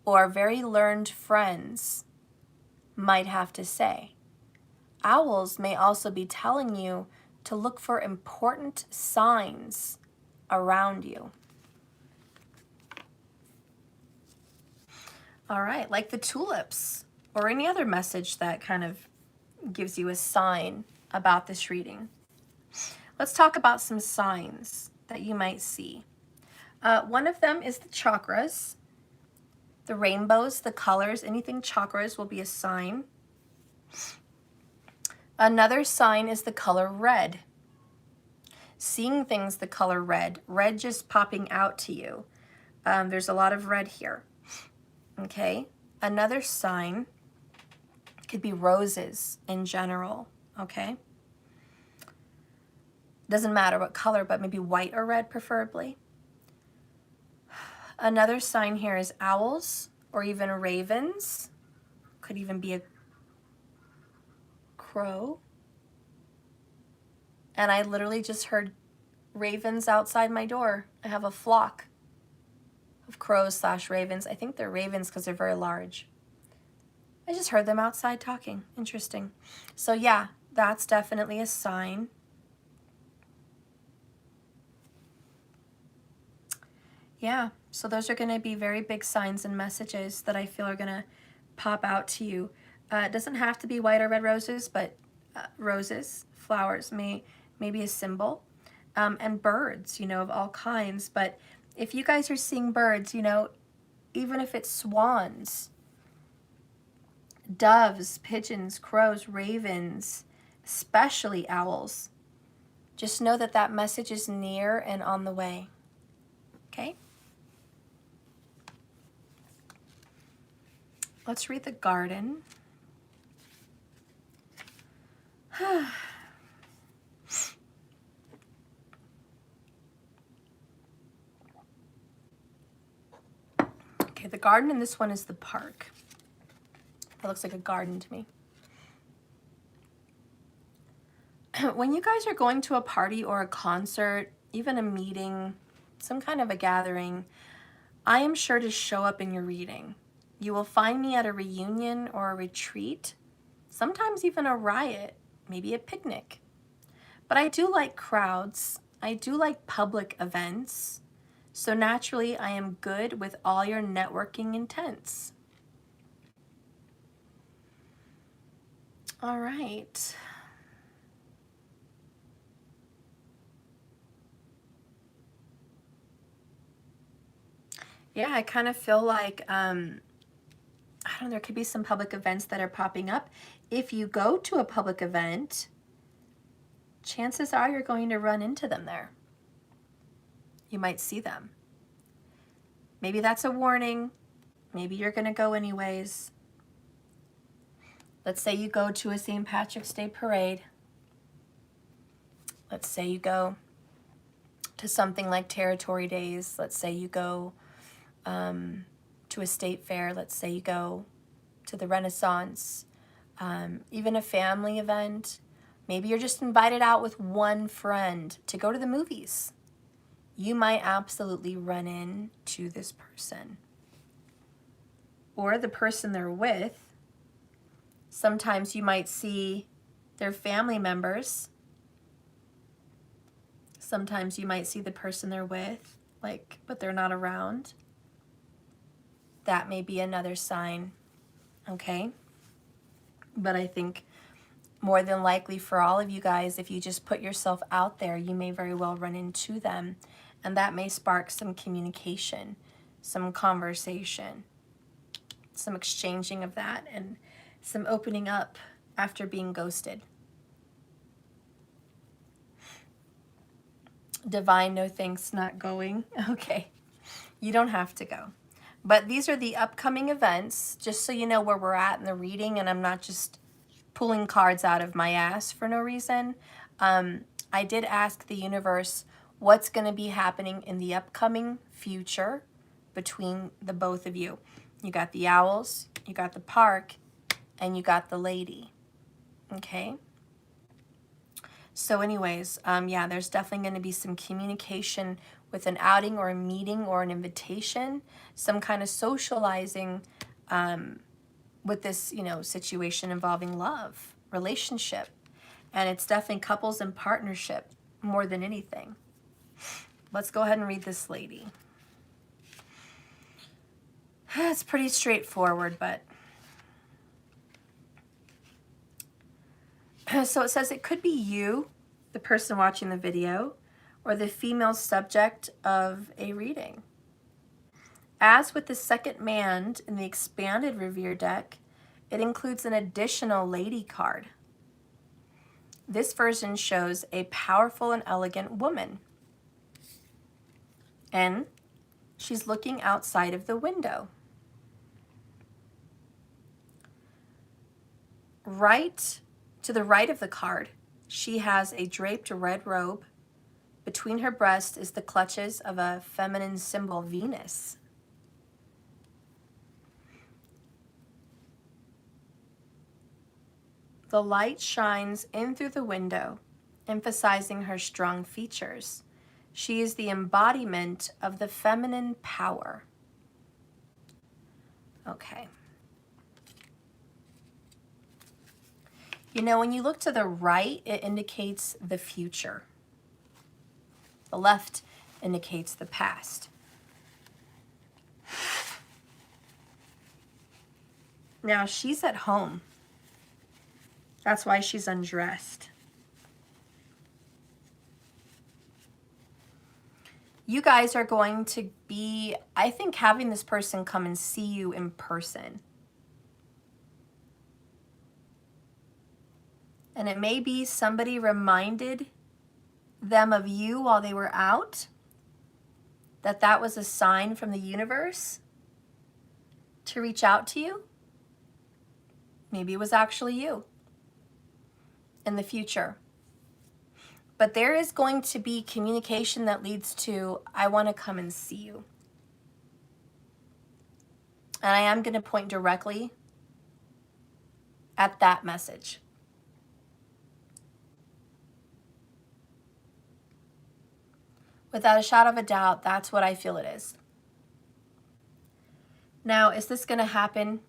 or very learned friends might have to say. Owls may also be telling you to look for important signs around you. All right, like the tulips or any other message that kind of gives you a sign about this reading. Let's talk about some signs that you might see. One of them is the chakras. The rainbows, the colors, anything chakras will be a sign. Another sign is the color red. Seeing things the color red, red just popping out to you. There's a lot of red here. Okay, another sign could be roses in general, okay? Doesn't matter what color, but maybe white or red preferably. Another sign here is owls or even ravens. Could even be a crow. And I literally just heard ravens outside my door. I have a flock of crows / ravens. I think they're ravens because they're very large. I just heard them outside talking. Interesting. So yeah, that's definitely a sign. Yeah, so those are going to be very big signs and messages that I feel are going to pop out to you. It doesn't have to be white or red roses, but roses, flowers may be a symbol. And birds, you know, of all kinds. But if you guys are seeing birds, you know, even if it's swans, doves, pigeons, crows, ravens, especially owls, just know that that message is near and on the way. Okay? Let's read the garden. Okay, the garden in this one is the park. That looks like a garden to me. When you guys are going to a party or a concert, even a meeting, some kind of a gathering, I am sure to show up in your reading. You will find me at a reunion or a retreat, sometimes even a riot, maybe a picnic. But I do like crowds. I do like public events. So naturally, I am good with all your networking intents. All right. Yeah, I kind of feel like I don't know, there could be some public events that are popping up. If you go to a public event, chances are you're going to run into them there. You might see them. Maybe that's a warning. Maybe you're going to go anyways. Let's say you go to a St. Patrick's Day parade. Let's say you go to something like Territory Days. Let's say you go to a state fair. Let's say you go to the Renaissance. Even a family event. Maybe you're just invited out with one friend to go to the movies. You might absolutely run into this person. Or the person they're with. Sometimes you might see their family members. Sometimes you might see the person they're with, but they're not around. That may be another sign, okay? But I think more than likely for all of you guys, if you just put yourself out there, you may very well run into them. And that may spark some communication, some conversation, some exchanging of that, and some opening up after being ghosted. Divine, no thanks, not going. Okay, you don't have to go. But these are the upcoming events, just so you know where we're at in the reading, and I'm not just pulling cards out of my ass for no reason. I did ask the universe what's going to be happening in the upcoming future between the both of you. You got the owls, you got the park, and you got the lady. Okay? So anyways, yeah, there's definitely going to be some communication with an outing or a meeting or an invitation, some kind of socializing with this, situation involving love, relationship. And it's definitely couples and partnership more than anything. Let's go ahead and read this lady. It's pretty straightforward, but... So it says it could be you, the person watching the video, or the female subject of a reading. As with the second mand in the expanded Revere deck, it includes an additional lady card. This version shows a powerful and elegant woman. And she's looking outside of the window. Right to the right of the card, she has a draped red robe. Between her breasts is the clutches of a feminine symbol, Venus. The light shines in through the window, emphasizing her strong features. She is the embodiment of the feminine power. Okay. When you look to the right, it indicates the future. The left indicates the past. Now, she's at home. That's why she's undressed. You guys are going to be, I think, having this person come and see you in person. And it may be somebody reminded them of you while they were out, that was a sign from the universe to reach out to you. Maybe it was actually you in the future. But there is going to be communication that leads to, I want to come and see you. And I am going to point directly at that message. Without a shadow of a doubt, that's what I feel it is. Now, is this going to happen?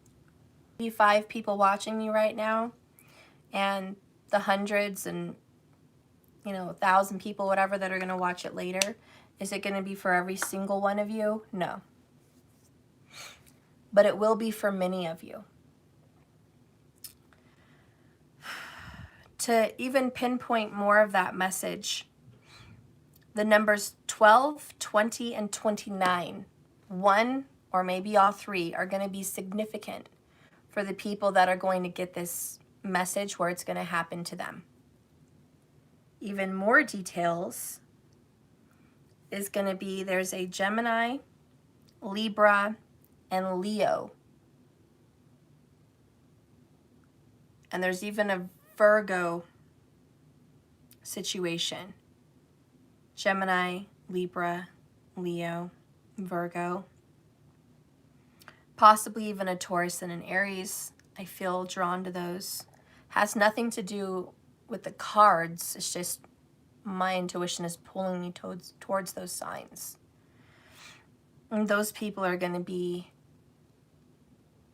5 people watching me right now, and the hundreds and 1,000 people, whatever, that are going to watch it later. Is it going to be for every single one of you? No. But it will be for many of you. To even pinpoint more of that message, the numbers 12, 20, and 29, one or maybe all 3, are going to be significant for the people that are going to get this message where it's going to happen to them. Even more details is going to be, there's a Gemini, Libra, and Leo. And there's even a Virgo situation. Gemini, Libra, Leo, Virgo. Possibly even a Taurus and an Aries. I feel drawn to those. Has nothing to do with the cards. It's just my intuition is pulling me towards those signs. And those people are going to be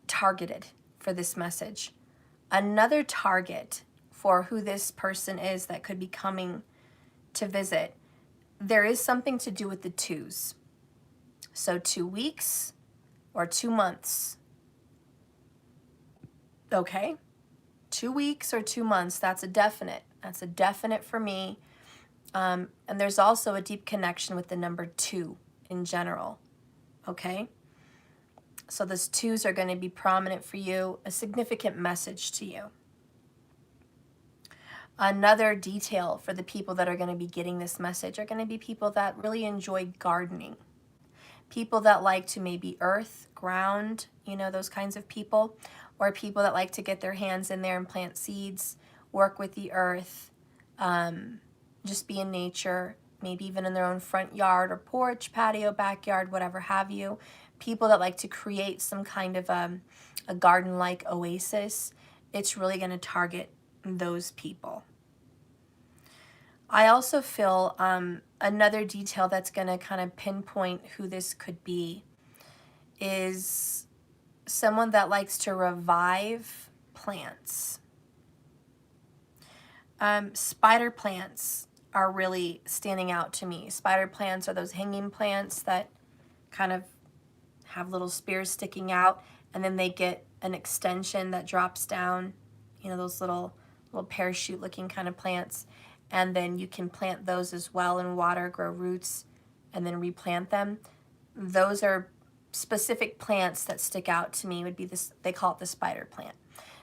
targeted for this message. Another target for who this person is that could be coming to visit, there is something to do with the twos. So 2 weeks or 2 months. Okay? 2 weeks or 2 months, that's a definite. That's a definite for me. And there's also a deep connection with the number 2 in general. Okay? So those 2s are going to be prominent for you, a significant message to you. Another detail for the people that are going to be getting this message are going to be people that really enjoy gardening. People that like to maybe earth, ground, you know, those kinds of people. Or people that like to get their hands in there and plant seeds, work with the earth, just be in nature, maybe even in their own front yard or porch, patio, backyard, whatever have you. People that like to create some kind of a garden-like oasis. It's really going to target those people. I also feel another detail that's going to kind of pinpoint who this could be is someone that likes to revive plants. Spider plants are really standing out to me. Spider plants are those hanging plants that kind of have little spears sticking out, and then they get an extension that drops down, you know, those little parachute looking kind of plants. And then you can plant those as well in water, grow roots, and then replant them. Those are specific plants that stick out to me. Would be this, they call it the spider plant.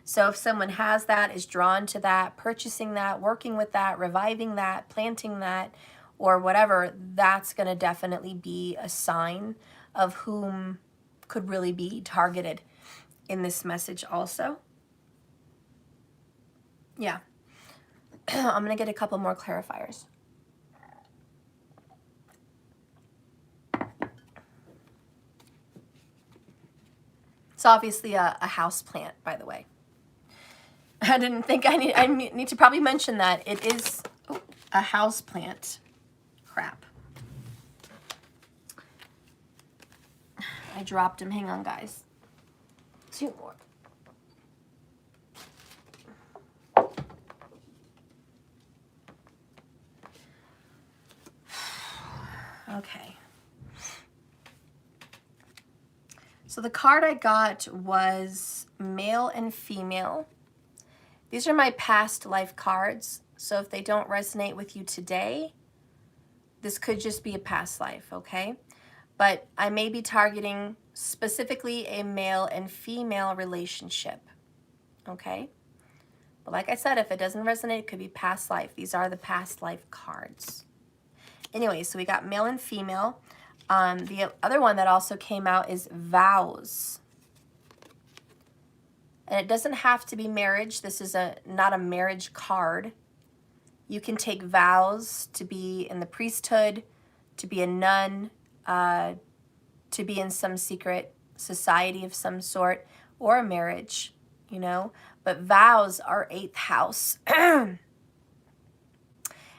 So if someone has that, is drawn to that, purchasing that, working with that, reviving that, planting that, or whatever, that's going to definitely be a sign of whom could really be targeted in this message also. Yeah. I'm going to get a couple more clarifiers. It's obviously a house plant, by the way. I didn't think I need to probably mention that. It is a house plant. Crap. I dropped him. Hang on, guys. 2 more. Okay. So the card I got was male and female. These are my past life cards. So if they don't resonate with you today, this could just be a past life, okay? But I may be targeting specifically a male and female relationship, okay? But like I said, if it doesn't resonate, it could be past life. These are the past life cards. Anyway, so we got male and female. The other one that also came out is vows. And it doesn't have to be marriage. This is not a marriage card. You can take vows to be in the priesthood, to be a nun, to be in some secret society of some sort, or a marriage, you know. But vows are 8th house. And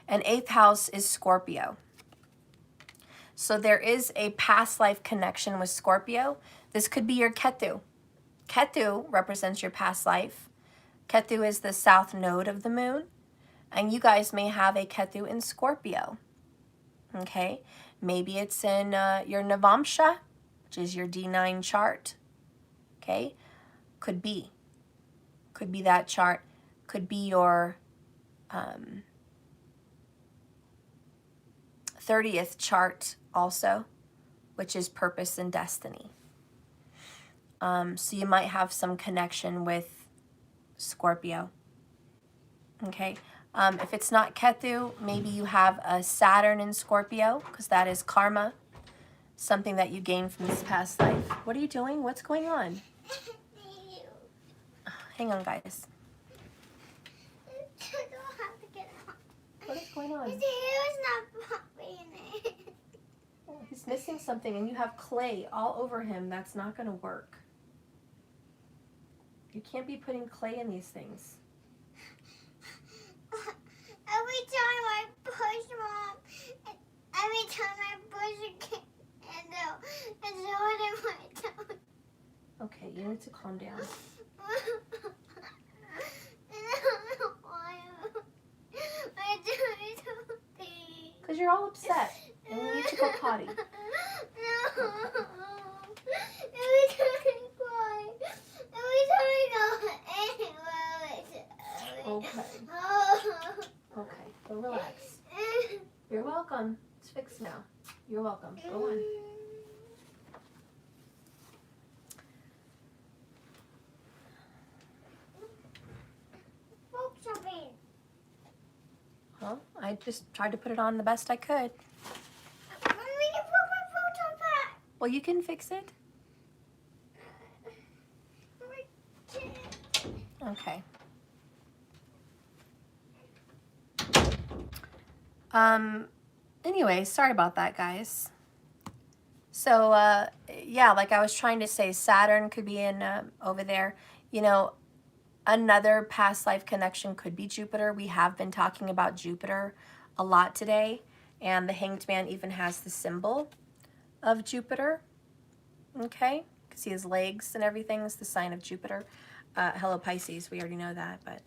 8th house is Scorpio. So there is a past life connection with Scorpio. This could be your Ketu. Ketu represents your past life. Ketu is the south node of the moon. And you guys may have a Ketu in Scorpio. Okay? Maybe it's in your Navamsha, which is your D9 chart. Okay? Could be. Could be that chart. Could be your 30th chart also, which is purpose and destiny. So you might have some connection with Scorpio. Okay. If it's not Ketu, maybe you have a Saturn in Scorpio, because that is karma, something that you gained from this past life. What are you doing? What's going on? Hang on, guys. What is going on? His hair is not popping it. He's missing something, and you have clay all over him. That's not going to work. You can't be putting clay in these things. Every time I push, Mom, every time I push and so what am I doing? Okay, you need to calm down. Because you're all upset, and we need to go potty. No. Every time I cry. Every time I go anywhere. Okay. Okay, so relax. You're welcome. It's fixed now. You're welcome. Go on. Huh? I just tried to put it on the best I could. Well, you can fix it. Okay. Anyway, sorry about that, guys. So, yeah, like I was trying to say, Saturn could be in over there. You know, another past life connection could be Jupiter. We have been talking about Jupiter a lot today, and the Hanged Man even has the symbol of Jupiter. Okay, you can see his legs and everything is the sign of Jupiter. Hello, Pisces. We already know that, but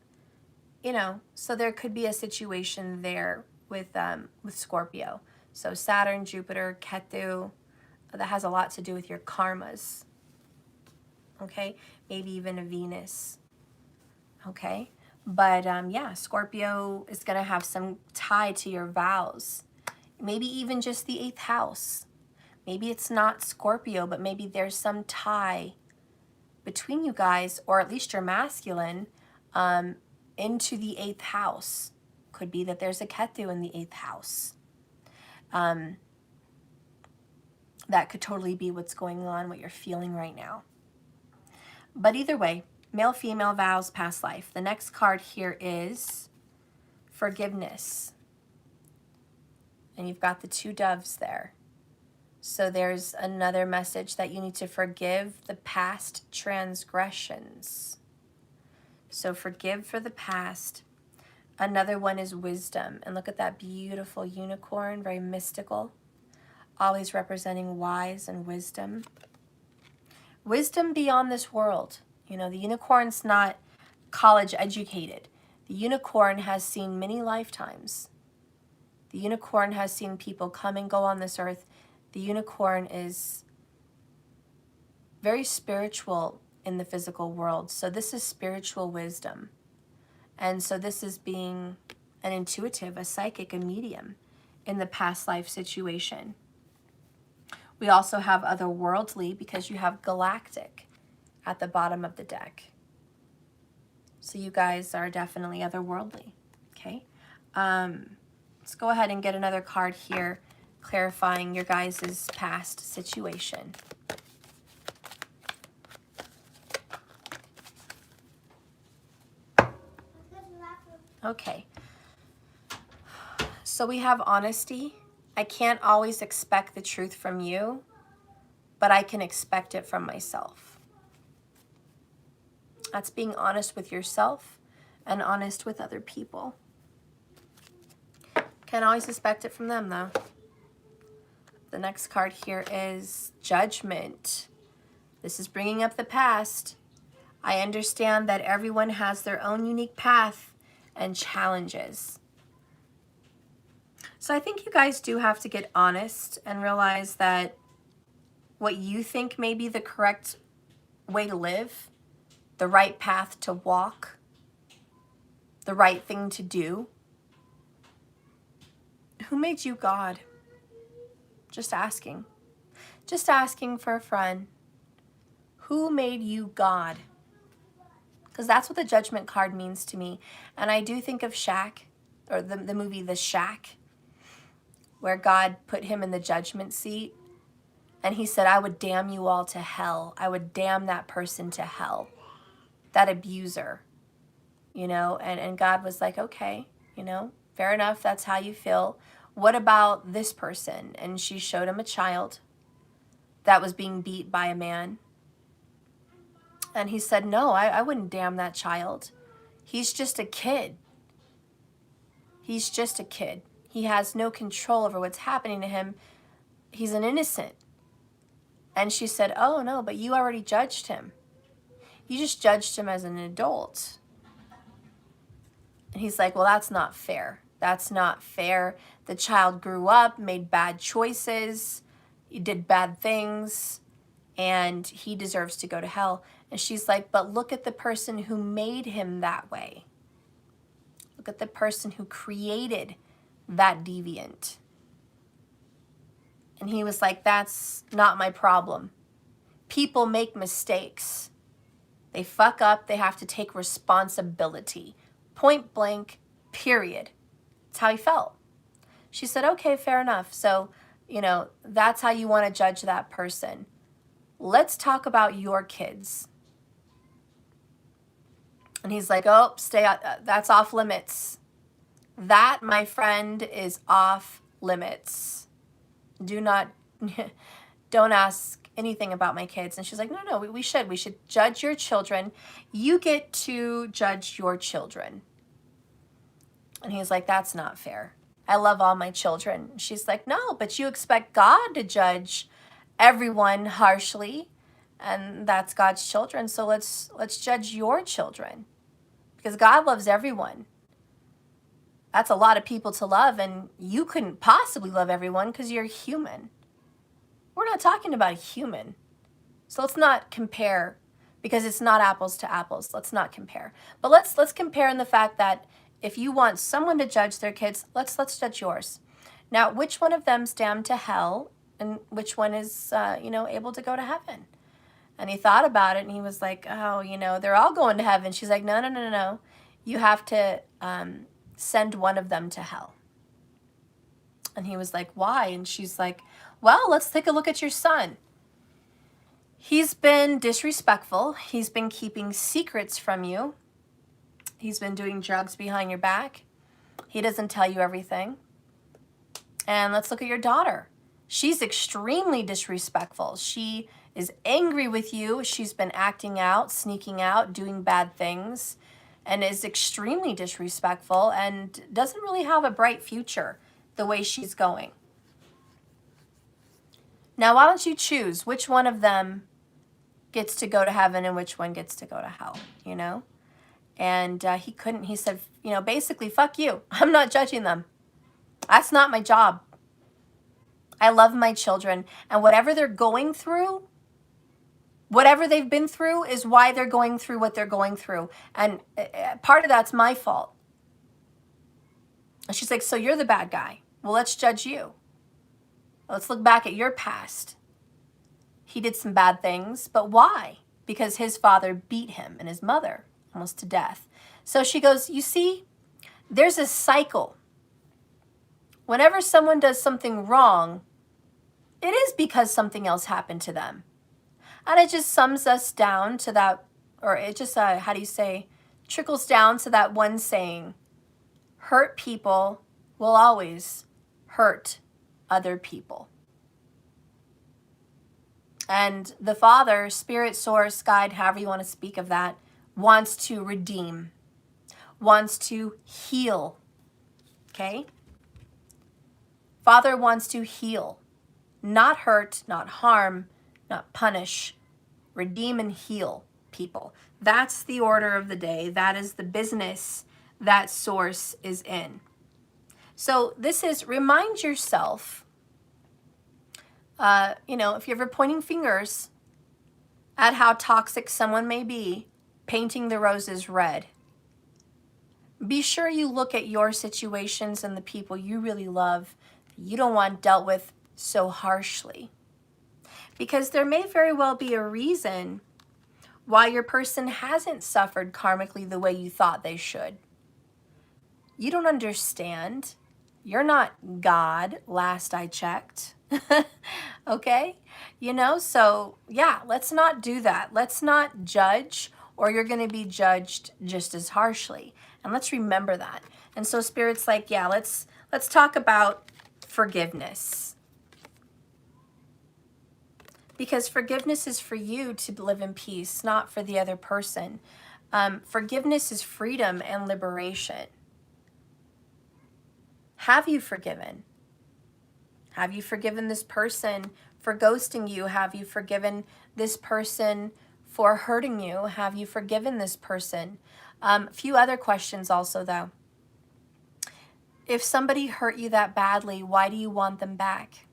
you know, so there could be a situation there with Scorpio. So Saturn, Jupiter, Ketu, that has a lot to do with your karmas. Okay, maybe even a Venus. Okay, but yeah, Scorpio is going to have some tie to your vows. Maybe even just the 8th house. Maybe it's not Scorpio, but maybe there's some tie between you guys, or at least your masculine, into the 8th house. Could be that there's a Ketu in the 8th house. That could totally be what's going on, what you're feeling right now. But either way, male, female, vows, past life. The next card here is forgiveness. And you've got the 2 doves there. So there's another message that you need to forgive the past transgressions. So forgive for the past. Another one is wisdom. And look at that beautiful unicorn, very mystical. Always representing wise and wisdom. Wisdom beyond this world. You know, the unicorn's not college educated. The unicorn has seen many lifetimes. The unicorn has seen people come and go on this earth. The unicorn is very spiritual in the physical world. So this is spiritual wisdom. And so this is being an intuitive, a psychic, a medium in the past life situation. We also have otherworldly because you have galactic at the bottom of the deck. So you guys are definitely otherworldly, okay? Let's go ahead and get another card here clarifying your guys' past situation. Okay. So we have honesty. I can't always expect the truth from you, but I can expect it from myself. That's being honest with yourself and honest with other people. Can't always expect it from them, though. The next card here is judgment. This is bringing up the past. I understand that everyone has their own unique path and challenges. So I think you guys do have to get honest and realize that what you think may be the correct way to live, the right path to walk, the right thing to do. Who made you God? Just asking. Just asking for a friend. Who made you God? Because that's what the judgment card means to me. And I do think of Shaq, or the movie The Shack, where God put him in the judgment seat. And he said, I would damn you all to hell. I would damn that person to hell, that abuser, you know. And God was like, okay, you know, fair enough. That's how you feel. What about this person? And she showed him a child that was being beat by a man. And he said, no, I wouldn't damn that child. He's just a kid. He's just a kid. He has no control over what's happening to him. He's an innocent. And she said, oh, no, but you already judged him. You just judged him as an adult. And he's like, well, that's not fair. That's not fair. The child grew up, made bad choices, he did bad things, and he deserves to go to hell. And she's like, but look at the person who made him that way. Look at the person who created that deviant. And he was like, that's not my problem. People make mistakes. They fuck up. They have to take responsibility. Point blank, period. That's how he felt. She said, okay, fair enough. So, you know, that's how you want to judge that person. Let's talk about your kids. And he's like, oh, stay out. That's off limits. That, my friend, is off limits. Don't ask anything about my kids. And she's like, no, we should judge your children. You get to judge your children. And he's like, that's not fair. I love all my children. She's like, no, but you expect God to judge everyone harshly, and that's God's children. So let's judge your children, because God loves everyone. That's a lot of people to love, and you couldn't possibly love everyone because you're human. We're not talking about a human. So let's not compare, because it's not apples to apples. Let's not compare. But let's compare in the fact that if you want someone to judge their kids, let's judge yours. Now, which one of them's damned to hell, and which one is able to go to heaven? And he thought about it, and he was like, oh, they're all going to heaven. She's like, no. You have to send one of them to hell. And he was like, why? And she's like, well, let's take a look at your son. He's been disrespectful. He's been keeping secrets from you. He's been doing drugs behind your back. He doesn't tell you everything. And let's look at your daughter. She's extremely disrespectful. She is angry with you. She's been acting out, sneaking out, doing bad things, and is extremely disrespectful and doesn't really have a bright future the way she's going. Now, why don't you choose which one of them gets to go to heaven and which one gets to go to hell, And he couldn't. He said, basically, fuck you. I'm not judging them. That's not my job. I love my children. And whatever they're going through, whatever they've been through is why they're going through what they're going through. And part of that's my fault. And she's like, so you're the bad guy. Well, let's judge you. Let's look back at your past. He did some bad things, but why? Because his father beat him and his mother almost to death. So she goes, you see, there's a cycle. Whenever someone does something wrong, it is because something else happened to them. And it just sums us down to that, or it just, trickles down to that one saying, hurt people will always hurt other people. And the Father, Spirit, Source, Guide, however you want to speak of that, wants to redeem, wants to heal, okay? Father wants to heal, not hurt, not harm, not punish, redeem and heal people. That's the order of the day. That is the business that Source is in. So this is, remind yourself, if you're ever pointing fingers at how toxic someone may be, painting the roses red. Be sure you look at your situations and the people you really love, you don't want dealt with so harshly. Because there may very well be a reason why your person hasn't suffered karmically the way you thought they should. You don't understand. You're not God, last I checked. Okay? You know, so yeah, let's not do that. Let's not judge, or you're going to be judged just as harshly. And let's remember that. And so Spirit's like, yeah, let's talk about forgiveness. Because forgiveness is for you to live in peace, not for the other person. Forgiveness is freedom and liberation. Have you forgiven? Have you forgiven this person for ghosting you? Have you forgiven this person for hurting you? Have you forgiven this person? A few other questions also, though. If somebody hurt you that badly, why do you want them back?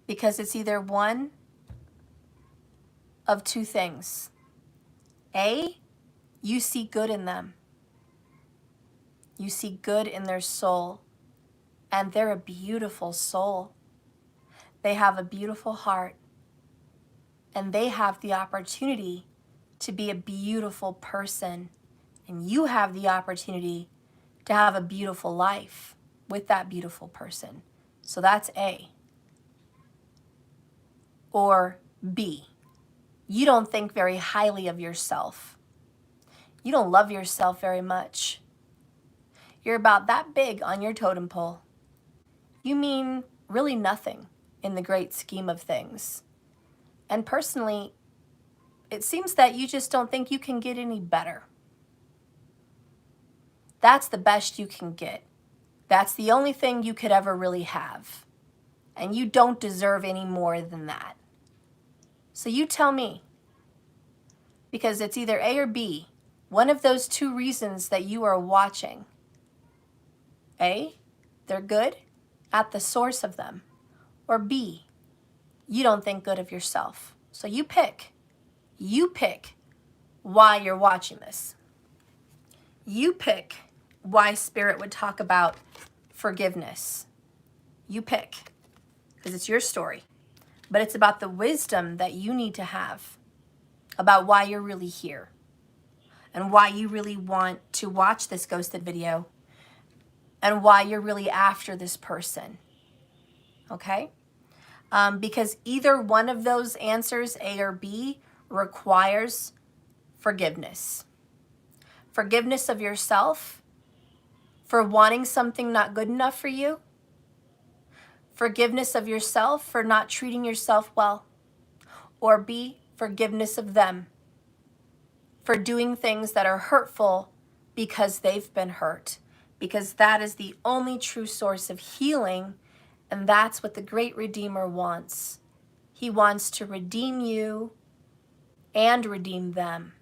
Because it's either one of two things. A, you see good in them. You see good in their soul, and they're a beautiful soul. They have a beautiful heart, and they have the opportunity to be a beautiful person, and you have the opportunity to have a beautiful life with that beautiful person. So that's A. Or B, you don't think very highly of yourself. You don't love yourself very much. You're about that big on your totem pole. You mean really nothing in the great scheme of things. And personally, it seems that you just don't think you can get any better. That's the best you can get. That's the only thing you could ever really have. And you don't deserve any more than that. So you tell me. Because it's either A or B. One of those two reasons that you are watching. A, they're good at the source of them. Or B, you don't think good of yourself. So you pick. You pick why you're watching this. You pick why Spirit would talk about forgiveness. You pick. Because it's your story. But it's about the wisdom that you need to have about why you're really here. And why you really want to watch this ghosted video. And why you're really after this person. Okay? Because either one of those answers, A or B, requires forgiveness. Forgiveness of yourself for wanting something not good enough for you. Forgiveness of yourself for not treating yourself well. Or B, forgiveness of them for doing things that are hurtful because they've been hurt. Because that is the only true source of healing, and that's what the great Redeemer wants. He wants to redeem you and redeem them,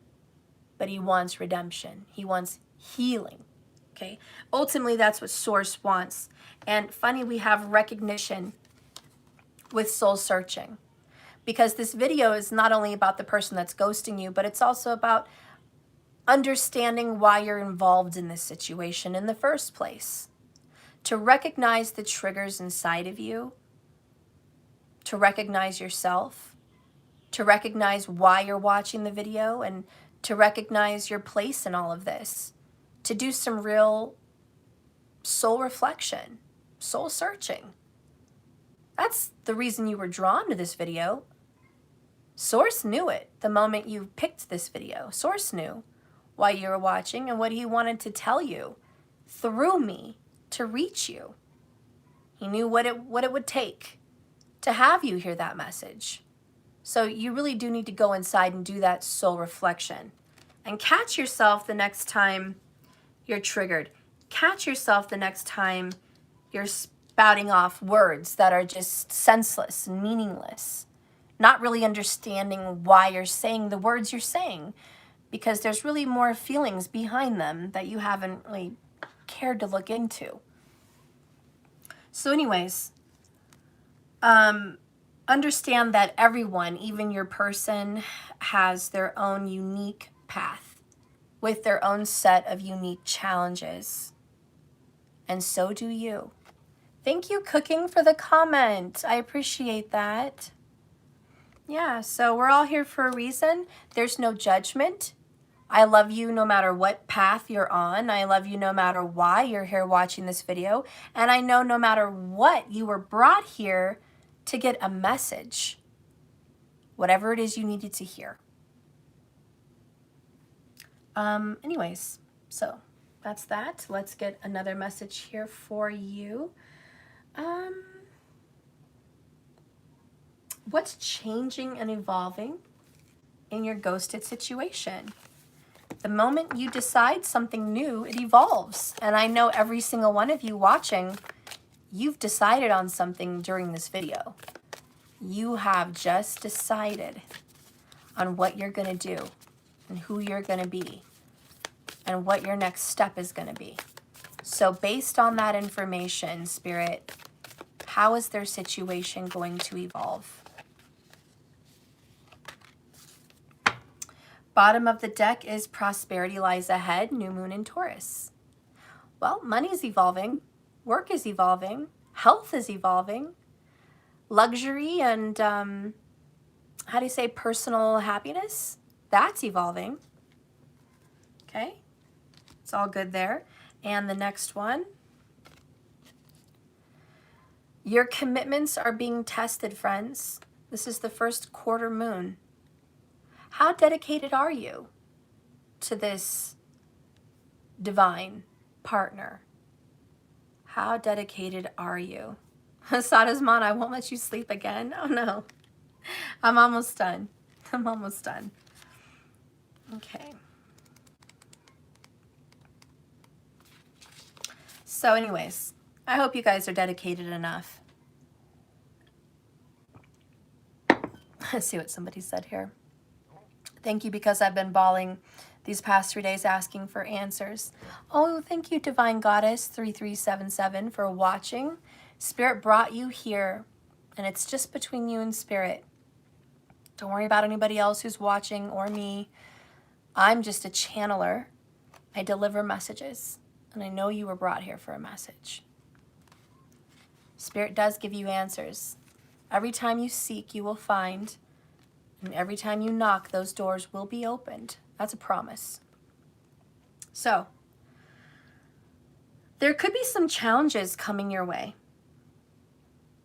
but he wants redemption. He wants healing, okay? Ultimately, that's what Source wants. And funny, we have recognition with soul searching, because this video is not only about the person that's ghosting you, but it's also about understanding why you're involved in this situation in the first place. To recognize the triggers inside of you, to recognize yourself, to recognize why you're watching the video, and to recognize your place in all of this. To do some real soul reflection, soul searching. That's the reason you were drawn to this video. Source knew it the moment you picked this video. Source knew why you were watching and what he wanted to tell you through me to reach you. He knew what it would take to have you hear that message. So you really do need to go inside and do that soul reflection. And catch yourself the next time you're triggered. Catch yourself the next time you're spouting off words that are just senseless and meaningless. Not really understanding why you're saying the words you're saying, because there's really more feelings behind them that you haven't really cared to look into. So anyways, understand that everyone, even your person, has their own unique path with their own set of unique challenges. And so do you. Thank you, Cooking, for the comment. I appreciate that. Yeah, so we're all here for a reason. There's no judgment. I love you no matter what path you're on. I love you no matter why you're here watching this video. And I know no matter what, you were brought here to get a message, whatever it is you needed to hear. Anyways, so that's that. Let's get another message here for you. What's changing and evolving in your ghosted situation? The moment you decide something new, it evolves. And I know every single one of you watching, you've decided on something during this video. You have just decided on what you're going to do and who you're going to be and what your next step is going to be. So based on that information, Spirit, how is their situation going to evolve? Bottom of the deck is prosperity lies ahead, new moon in Taurus. Well, money's evolving, work is evolving, health is evolving, luxury and, how do you say, personal happiness? That's evolving. Okay, it's all good there. And the next one, your commitments are being tested, friends. This is the first quarter moon. How dedicated are you to this divine partner? How dedicated are you? Sadasman, I won't let you sleep again. Oh no. I'm almost done. I'm almost done. Okay. So anyways, I hope you guys are dedicated enough. Let's see what somebody said here. Thank you because I've been bawling these past 3 days asking for answers. Oh, thank you, Divine Goddess 3377 for watching. Spirit brought you here, and it's just between you and Spirit. Don't worry about anybody else who's watching or me. I'm just a channeler. I deliver messages, and I know you were brought here for a message. Spirit does give you answers. Every time you seek, you will find. And every time you knock, those doors will be opened. That's a promise. So, there could be some challenges coming your way.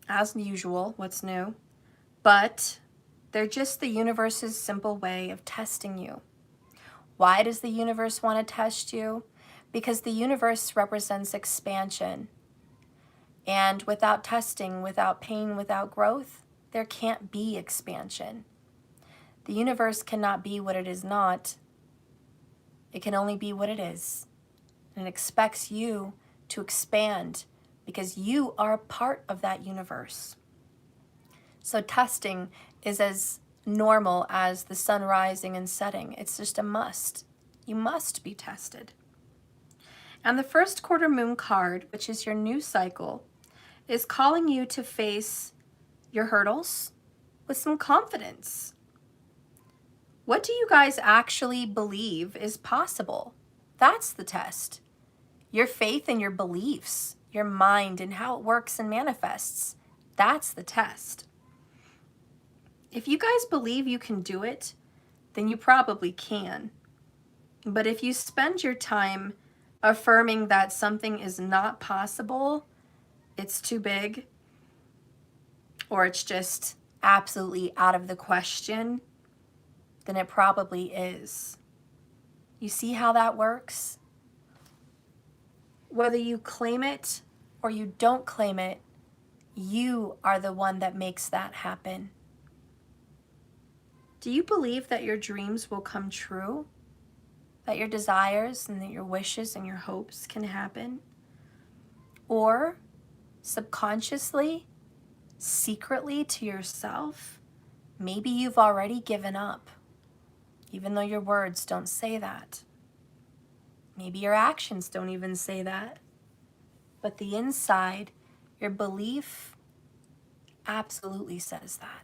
As usual, what's new? But they're just the universe's simple way of testing you. Why does the universe want to test you? Because the universe represents expansion. And without testing, without pain, without growth, there can't be expansion. The universe cannot be what it is not. It can only be what it is. And it expects you to expand because you are a part of that universe. So testing is as normal as the sun rising and setting. It's just a must. You must be tested. And the first quarter moon card, which is your new cycle, is calling you to face your hurdles with some confidence. What do you guys actually believe is possible? That's the test. Your faith and your beliefs, your mind and how it works and manifests. That's the test. If you guys believe you can do it, then you probably can. But if you spend your time affirming that something is not possible, it's too big, or it's just absolutely out of the question, then it probably is. You see how that works? Whether you claim it or you don't claim it, you are the one that makes that happen. Do you believe that your dreams will come true? That your desires and that your wishes and your hopes can happen? Or subconsciously, secretly to yourself, maybe you've already given up, even though your words don't say that. Maybe your actions don't even say that. But the inside, your belief absolutely says that.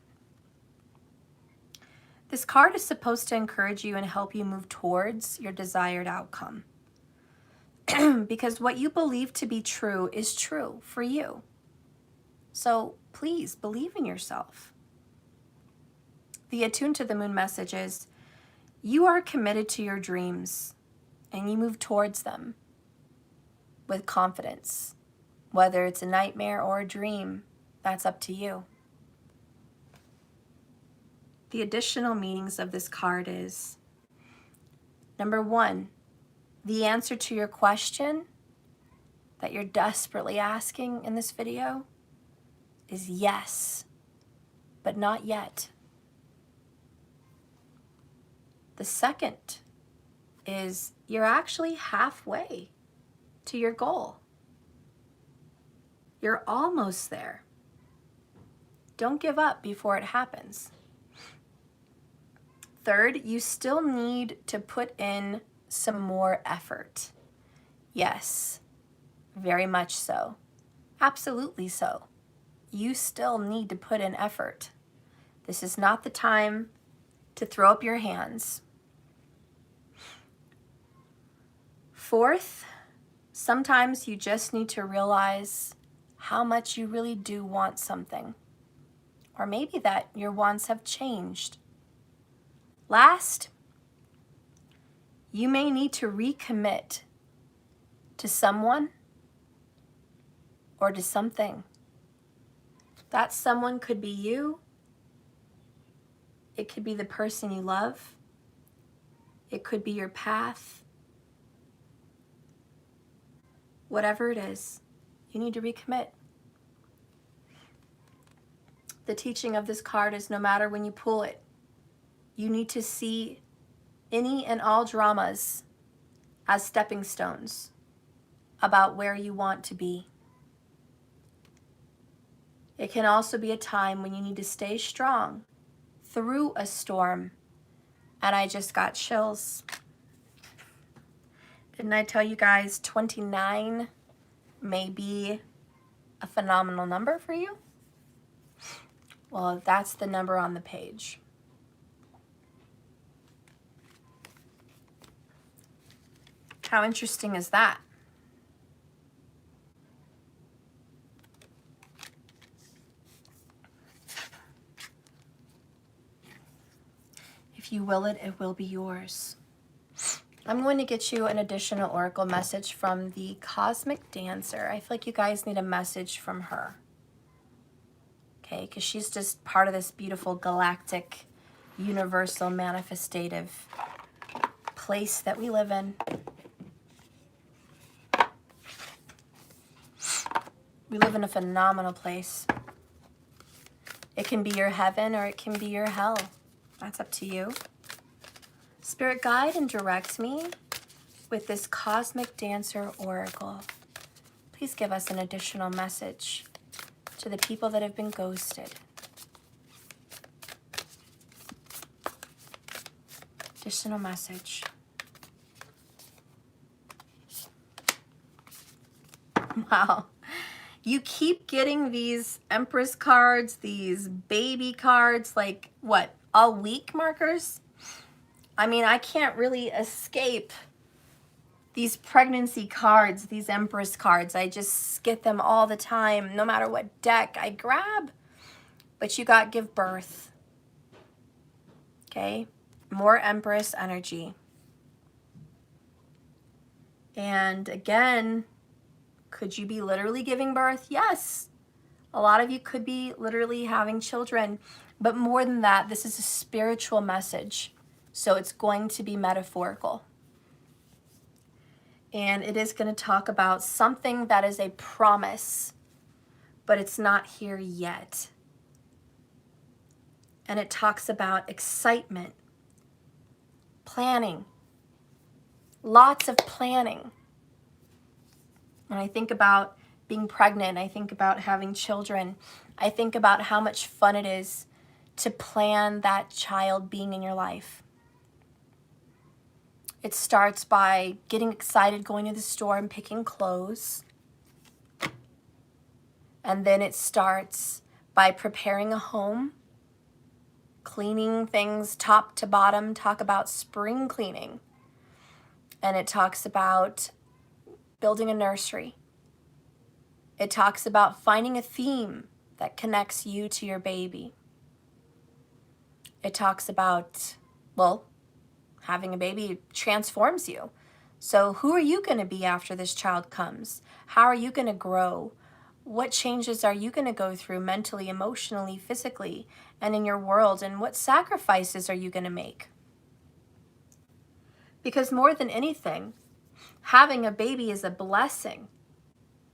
This card is supposed to encourage you and help you move towards your desired outcome. Because what you believe to be true is true for you. So please believe in yourself. The Attune to the Moon message is, you are committed to your dreams and you move towards them with confidence. Whether it's a nightmare or a dream, that's up to you. The additional meanings of this card is, number 1, the answer to your question that you're desperately asking in this video is yes, but not yet. The second is you're actually halfway to your goal. You're almost there. Don't give up before it happens. Third, you still need to put in some more effort. Yes, very much so. Absolutely so. You still need to put in effort. This is not the time to throw up your hands. Fourth, sometimes you just need to realize how much you really do want something. Or maybe that your wants have changed. Last, you may need to recommit to someone or to something. That someone could be you. It could be the person you love. It could be your path. Whatever it is, you need to recommit. The teaching of this card is, no matter when you pull it, you need to see any and all dramas as stepping stones about where you want to be. It can also be a time when you need to stay strong through a storm. And I just got chills. Didn't I tell you guys 29 may be a phenomenal number for you? Well, that's the number on the page. How interesting is that? If you will it, it will be yours. I'm going to get you an additional oracle message from the Cosmic Dancer. I feel like you guys need a message from her. Okay, because she's just part of this beautiful galactic, universal, manifestative place that we live in. We live in a phenomenal place. It can be your heaven or it can be your hell. That's up to you. Spirit, guide and direct me with this Cosmic Dancer Oracle. Please give us an additional message to the people that have been ghosted. Additional message. Wow. You keep getting these Empress cards, these baby cards, like what, all week markers? I mean, I can't really escape these pregnancy cards, these Empress cards. I just get them all the time, no matter what deck I grab. But you got give birth. Okay? More Empress energy. And again, could you be literally giving birth? Yes. A lot of you could be literally having children. But more than that, this is a spiritual message. So it's going to be metaphorical. And it is going to talk about something that is a promise, but it's not here yet. And it talks about excitement, planning, lots of planning. When I think about being pregnant, I think about having children, I think about how much fun it is to plan that child being in your life. It starts by getting excited, going to the store and picking clothes. And then it starts by preparing a home, cleaning things top to bottom, talk about spring cleaning. And it talks about building a nursery. It talks about finding a theme that connects you to your baby. It talks about, well, having a baby transforms you. So who are you going to be after this child comes? How are you going to grow? What changes are you going to go through mentally, emotionally, physically, and in your world? And what sacrifices are you going to make? Because more than anything, having a baby is a blessing,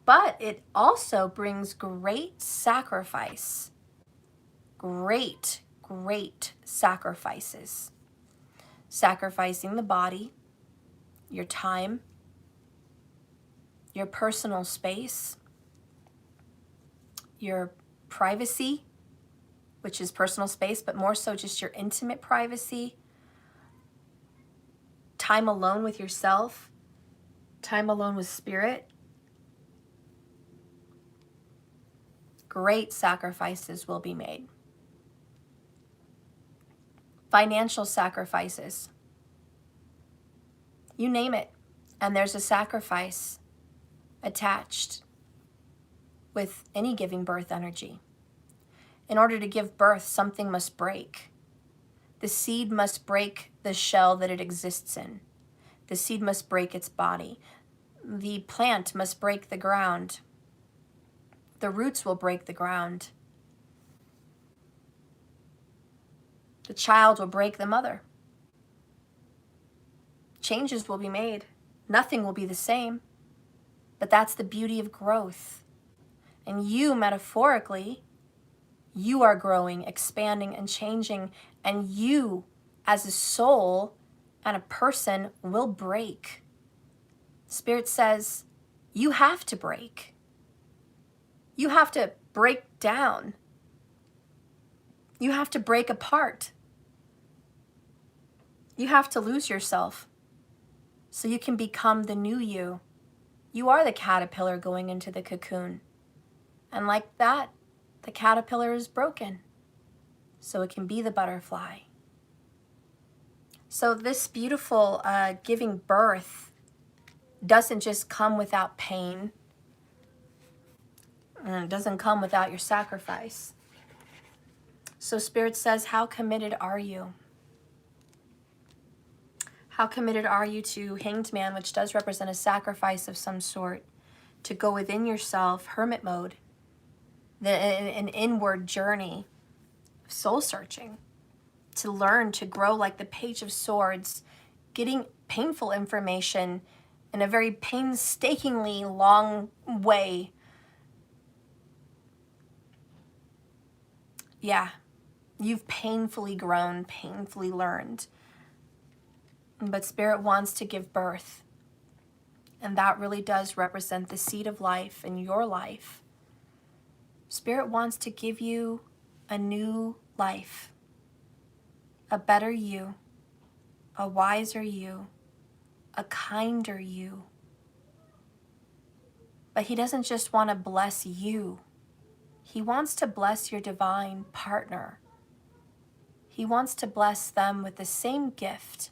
but it also brings great sacrifice. Great, great sacrifices. Sacrificing the body, your time, your personal space, your privacy, which is personal space, but more so just your intimate privacy, time alone with yourself, time alone with spirit. Great sacrifices will be made. Financial sacrifices. You name it, and there's a sacrifice attached with any giving birth energy. In order to give birth, something must break. The seed must break the shell that it exists in. The seed must break its body. The plant must break the ground. The roots will break the ground. The child will break the mother. Changes will be made. Nothing will be the same. But that's the beauty of growth. And you, metaphorically, you are growing, expanding, and changing. And you, as a soul and a person, will break. Spirit says, you have to break. You have to break down. You have to break apart. You have to lose yourself so you can become the new you. You are the caterpillar going into the cocoon. And like that, the caterpillar is broken so it can be the butterfly. So this beautiful giving birth doesn't just come without pain. And it doesn't come without your sacrifice. So Spirit says, how committed are you? How committed are you to Hanged Man, which does represent a sacrifice of some sort, to go within yourself, hermit mode, an inward journey, soul searching, to learn, to grow like the Page of Swords, getting painful information in a very painstakingly long way. Yeah, you've painfully grown, painfully learned. But Spirit wants to give birth. And that really does represent the seed of life in your life. Spirit wants to give you a new life, a better you, a wiser you, a kinder you. But He doesn't just want to bless you. He wants to bless your divine partner. He wants to bless them with the same gift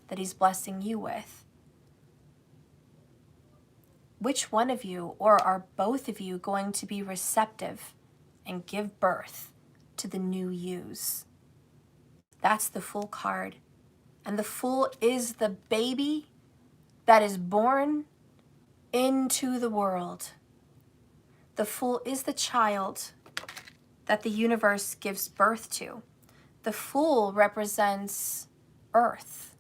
that He's blessing you with. Which one of you, or are both of you, going to be receptive and give birth to the new yous? That's the Fool card. And the Fool is the baby that is born into the world. The Fool is the child that the universe gives birth to. The Fool represents Earth.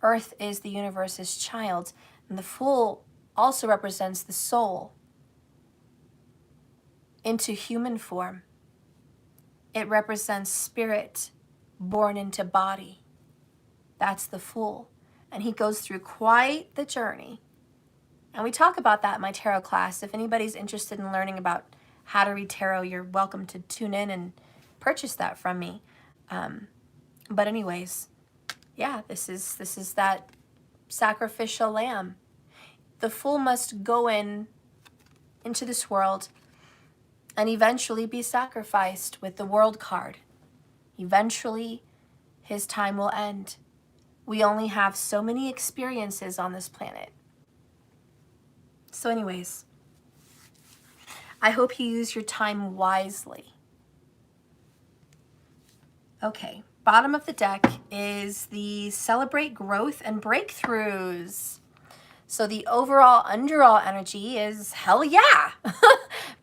Earth is the universe's child, and the Fool also represents the soul into human form. It represents spirit born into body. That's the Fool. And he goes through quite the journey. And we talk about that in my tarot class. If anybody's interested in learning about how to read tarot, you're welcome to tune in and purchase that from me. But anyways, yeah, this is that sacrificial lamb. The Fool must go into this world and eventually be sacrificed with the World card. Eventually, his time will end. We only have so many experiences on this planet. So anyways, I hope you use your time wisely. Okay, bottom of the deck is the celebrate growth and breakthroughs. So the overall underall energy is hell yeah.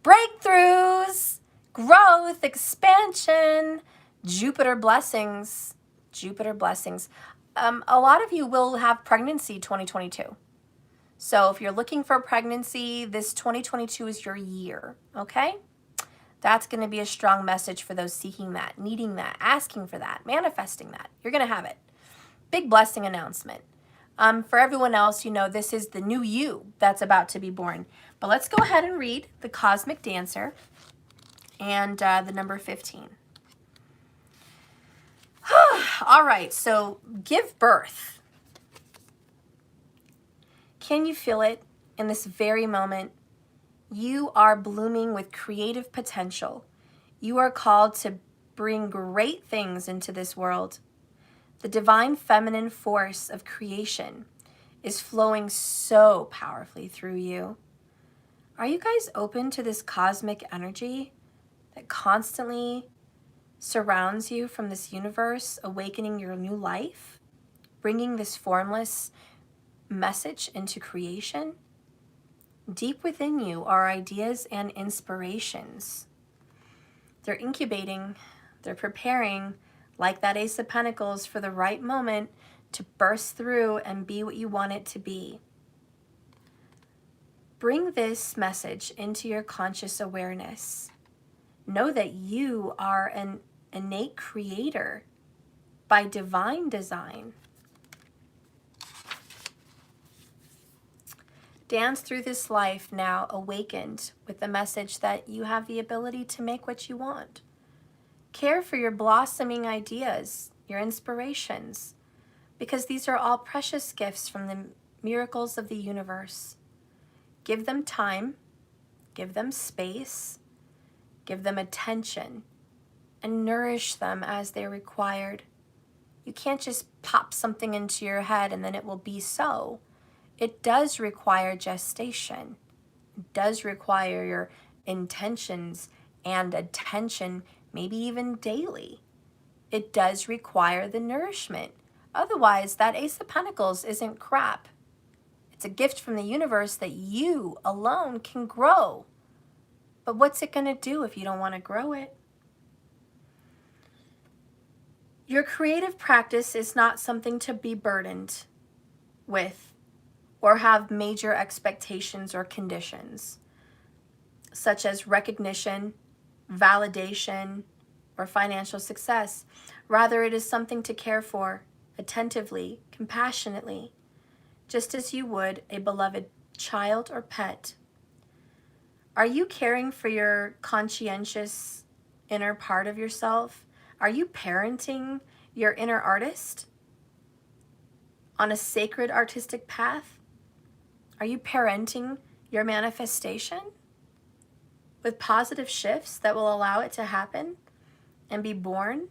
Breakthroughs, growth, expansion, Jupiter blessings. Jupiter blessings. A lot of you will have pregnancy 2022. So if you're looking for pregnancy, this 2022 is your year, okay? That's going to be a strong message for those seeking that, needing that, asking for that, manifesting that. You're going to have it. Big blessing announcement. For everyone else, you know, this is the new you that's about to be born. But let's go ahead and read the Cosmic Dancer and the number 15. All right, so give birth. Can you feel it in this very moment? You are blooming with creative potential. You are called to bring great things into this world. The divine feminine force of creation is flowing so powerfully through you. Are you guys open to this cosmic energy that constantly surrounds you from this universe, awakening your new life, bringing this formless message into creation? Deep within you are ideas and inspirations. They're incubating, they're preparing, like that Ace of Pentacles, for the right moment to burst through and be what you want it to be. Bring this message into your conscious awareness. Know that you are an innate creator by divine design. Dance through this life now awakened with the message that you have the ability to make what you want. Care for your blossoming ideas, your inspirations, because these are all precious gifts from the miracles of the universe. Give them time, give them space, give them attention, and nourish them as they're required. You can't just pop something into your head and then it will be so. It does require gestation. It does require your intentions and attention, maybe even daily. It does require the nourishment. Otherwise, that Ace of Pentacles isn't crap. It's a gift from the universe that you alone can grow. But what's it going to do if you don't want to grow it? Your creative practice is not something to be burdened with or have major expectations or conditions, such as recognition, validation, or financial success. Rather, it is something to care for attentively, compassionately, just as you would a beloved child or pet. Are you caring for your conscientious inner part of yourself? Are you parenting your inner artist on a sacred artistic path? Are you parenting your manifestation with positive shifts that will allow it to happen and be born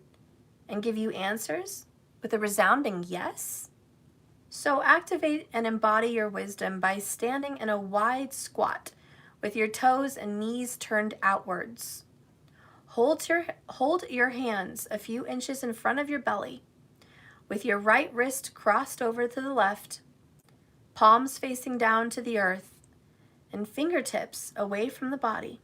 and give you answers with a resounding yes? So activate and embody your wisdom by standing in a wide squat with your toes and knees turned outwards. Hold your hands a few inches in front of your belly with your right wrist crossed over to the left, palms facing down to the earth, and fingertips away from the body.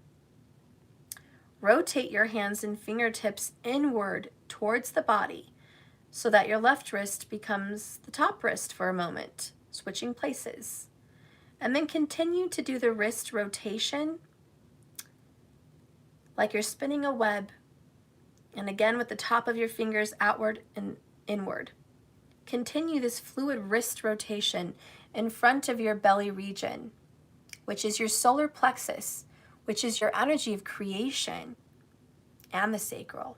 Rotate your hands and fingertips inward towards the body so that your left wrist becomes the top wrist for a moment, switching places. And then continue to do the wrist rotation like you're spinning a web, and again with the top of your fingers outward and inward. Continue this fluid wrist rotation in front of your belly region, which is your solar plexus, which is your energy of creation, and the sacral.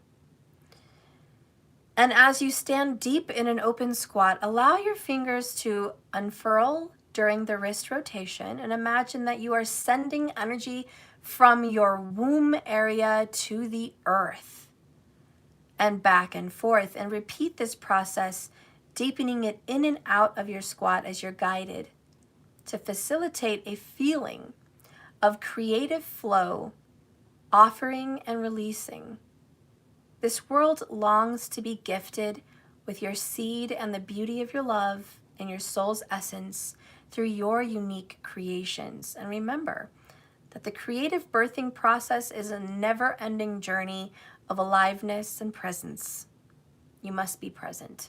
And as you stand deep in an open squat, allow your fingers to unfurl during the wrist rotation and imagine that you are sending energy from your womb area to the earth and back and forth. And repeat this process, deepening it in and out of your squat as you're guided to facilitate a feeling of creative flow, offering and releasing. This world longs to be gifted with your seed and the beauty of your love and your soul's essence through your unique creations. And remember that the creative birthing process is a never-ending journey of aliveness and presence. You must be present.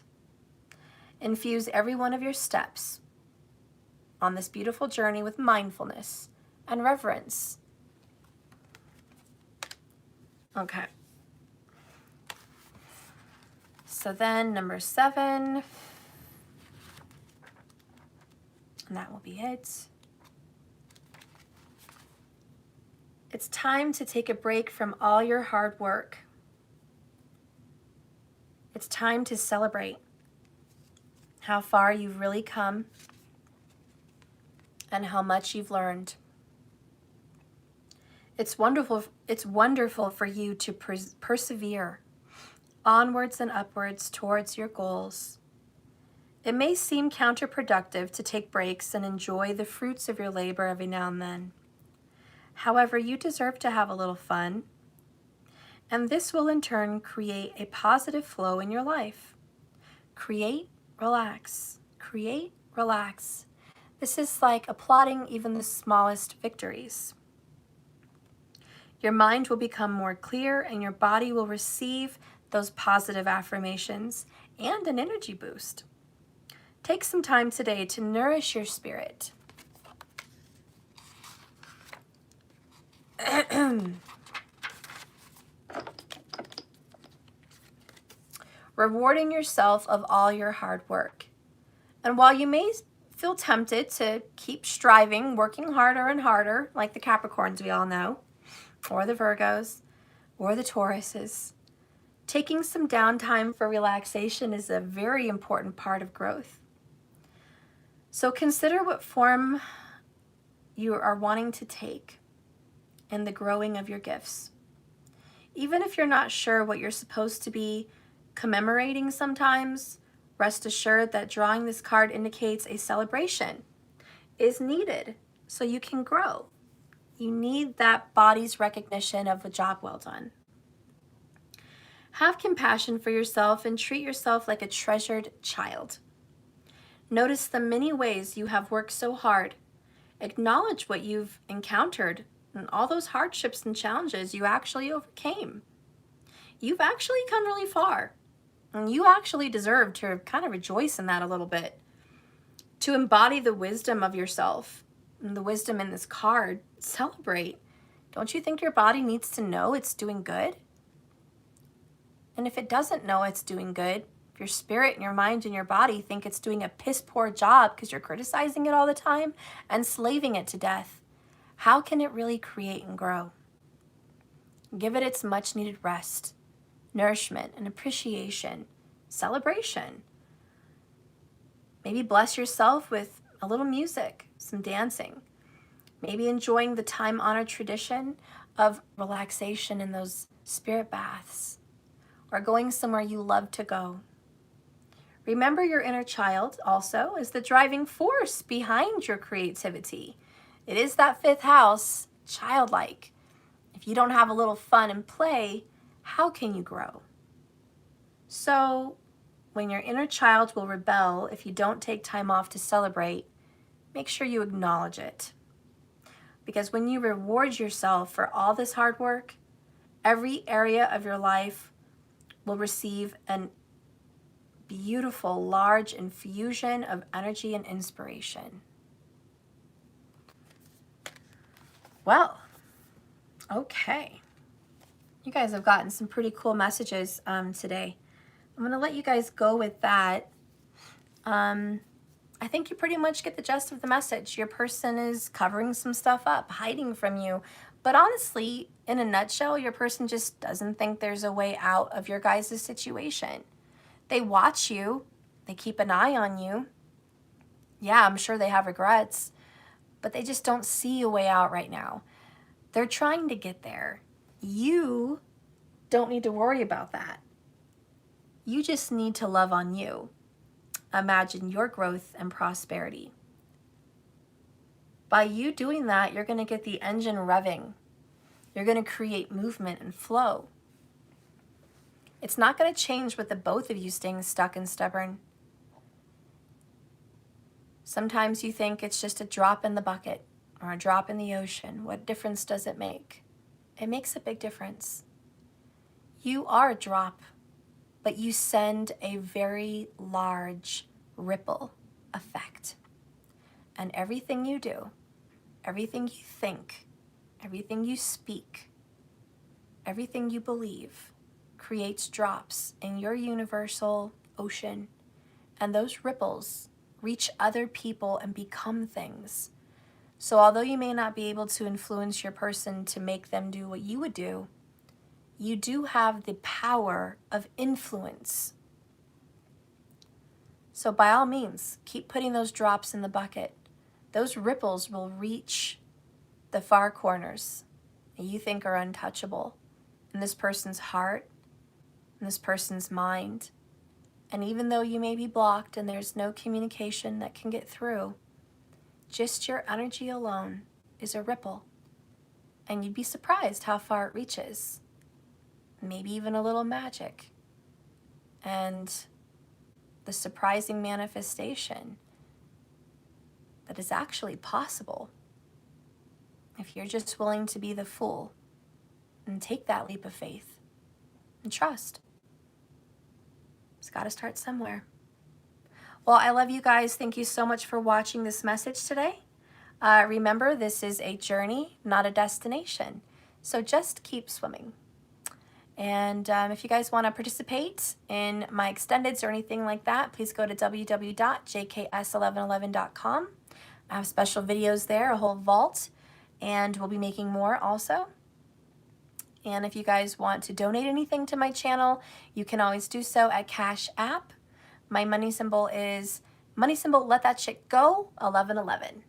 Infuse every one of your steps on this beautiful journey with mindfulness and reverence. Okay. So then number 7, and that will be it. It's time to take a break from all your hard work. It's time to celebrate how far you've really come and how much you've learned. It's wonderful for you to persevere onwards and upwards towards your goals. It may seem counterproductive to take breaks and enjoy the fruits of your labor every now and then. However, you deserve to have a little fun, and this will in turn create a positive flow in your life. Create, relax. Create, relax. This is like applauding even the smallest victories. Your mind will become more clear and your body will receive those positive affirmations and an energy boost. Take some time today to nourish your spirit. Rewarding yourself of all your hard work. And while you may feel tempted to keep striving, working harder and harder, like the Capricorns we all know, or the Virgos, or the Tauruses, taking some downtime for relaxation is a very important part of growth. So consider what form you are wanting to take in the growing of your gifts. Even if you're not sure what you're supposed to be commemorating sometimes, rest assured that drawing this card indicates a celebration is needed so you can grow. You need that body's recognition of a job well done. Have compassion for yourself and treat yourself like a treasured child. Notice the many ways you have worked so hard. Acknowledge what you've encountered and all those hardships and challenges you actually overcame. You've actually come really far, and you actually deserve to kind of rejoice in that a little bit. To embody the wisdom of yourself and the wisdom in this card, celebrate. Don't you think your body needs to know it's doing good? And if it doesn't know it's doing good, if your spirit and your mind and your body think it's doing a piss poor job because you're criticizing it all the time and slaving it to death, how can it really create and grow? Give it its much needed rest, nourishment, and appreciation, celebration. Maybe bless yourself with a little music, some dancing. Maybe enjoying the time-honored tradition of relaxation in those spirit baths, or going somewhere you love to go. Remember your inner child also is the driving force behind your creativity. It is that 5th house, childlike. If you don't have a little fun and play, how can you grow? So when your inner child will rebel if you don't take time off to celebrate, make sure you acknowledge it. Because when you reward yourself for all this hard work, every area of your life will receive a beautiful, large infusion of energy and inspiration. Well, okay. You guys have gotten some pretty cool messages today. I'm going to let you guys go with that. I think you pretty much get the gist of the message. Your person is covering some stuff up, hiding from you. But honestly, in a nutshell, your person just doesn't think there's a way out of your guys' situation. They watch you. They keep an eye on you. Yeah, I'm sure they have regrets, but they just don't see a way out right now. They're trying to get there. You don't need to worry about that. You just need to love on you. Imagine your growth and prosperity. By you doing that, you're going to get the engine revving. You're going to create movement and flow. It's not going to change with the both of you staying stuck and stubborn. Sometimes you think it's just a drop in the bucket or a drop in the ocean. What difference does it make? It makes a big difference. You are a drop, but you send a very large ripple effect. And everything you do, everything you think, everything you speak, everything you believe creates drops in your universal ocean, and those ripples reach other people and become things. So although you may not be able to influence your person to make them do what you would do, you do have the power of influence. So by all means, keep putting those drops in the bucket. Those ripples will reach the far corners that you think are untouchable in this person's heart, in this person's mind. And even though you may be blocked and there's no communication that can get through, just your energy alone is a ripple. And you'd be surprised how far it reaches. Maybe even a little magic. And the surprising manifestation that is actually possible if you're just willing to be the fool and take that leap of faith and trust. It's got to start somewhere. Well, I love you guys. Thank you so much for watching this message today. Remember, this is a journey, not a destination. So just keep swimming. And if you guys want to participate in my extendeds or anything like that, please go to www.jks1111.com. I have special videos there, a whole vault, and we'll be making more also. And if you guys want to donate anything to my channel, you can always do so at Cash App. My money symbol is let that shit go 1111.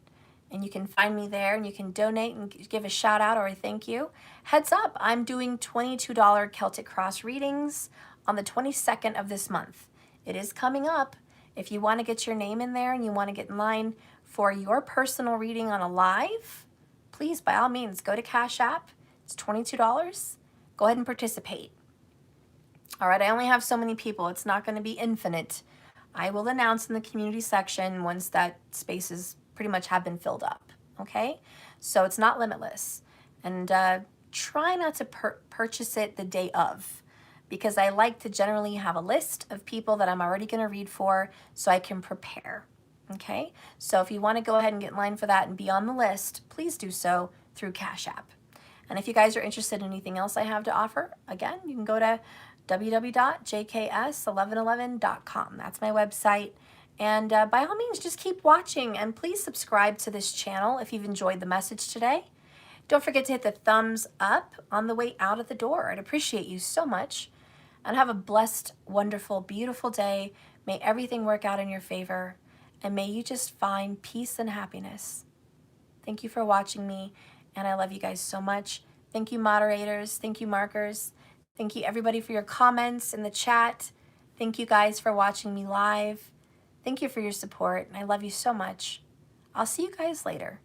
And you can find me there and you can donate and give a shout out or a thank you. Heads up, I'm doing $22 Celtic Cross readings on the 22nd of this month. It is coming up. If you want to get your name in there and you want to get in line for your personal reading on a live, please, by all means, go to Cash App. It's $22. Go ahead and participate. All right, I only have so many people. It's not going to be infinite. I will announce in the community section once that spaces pretty much have been filled up, okay? So it's not limitless. And try not to purchase it the day of, because I like to generally have a list of people that I'm already going to read for so I can prepare, okay? So if you want to go ahead and get in line for that and be on the list, please do so through Cash App. And if you guys are interested in anything else I have to offer, again, you can go to www.jks1111.com. That's my website. And by all means, just keep watching and please subscribe to this channel if you've enjoyed the message today. Don't forget to hit the thumbs up on the way out of the door. I'd appreciate you so much. And have a blessed, wonderful, beautiful day. May everything work out in your favor. And may you just find peace and happiness. Thank you for watching me. And I love you guys so much. Thank you, moderators. Thank you, markers. Thank you, everybody, for your comments in the chat. Thank you guys for watching me live. Thank you for your support. And I love you so much. I'll see you guys later.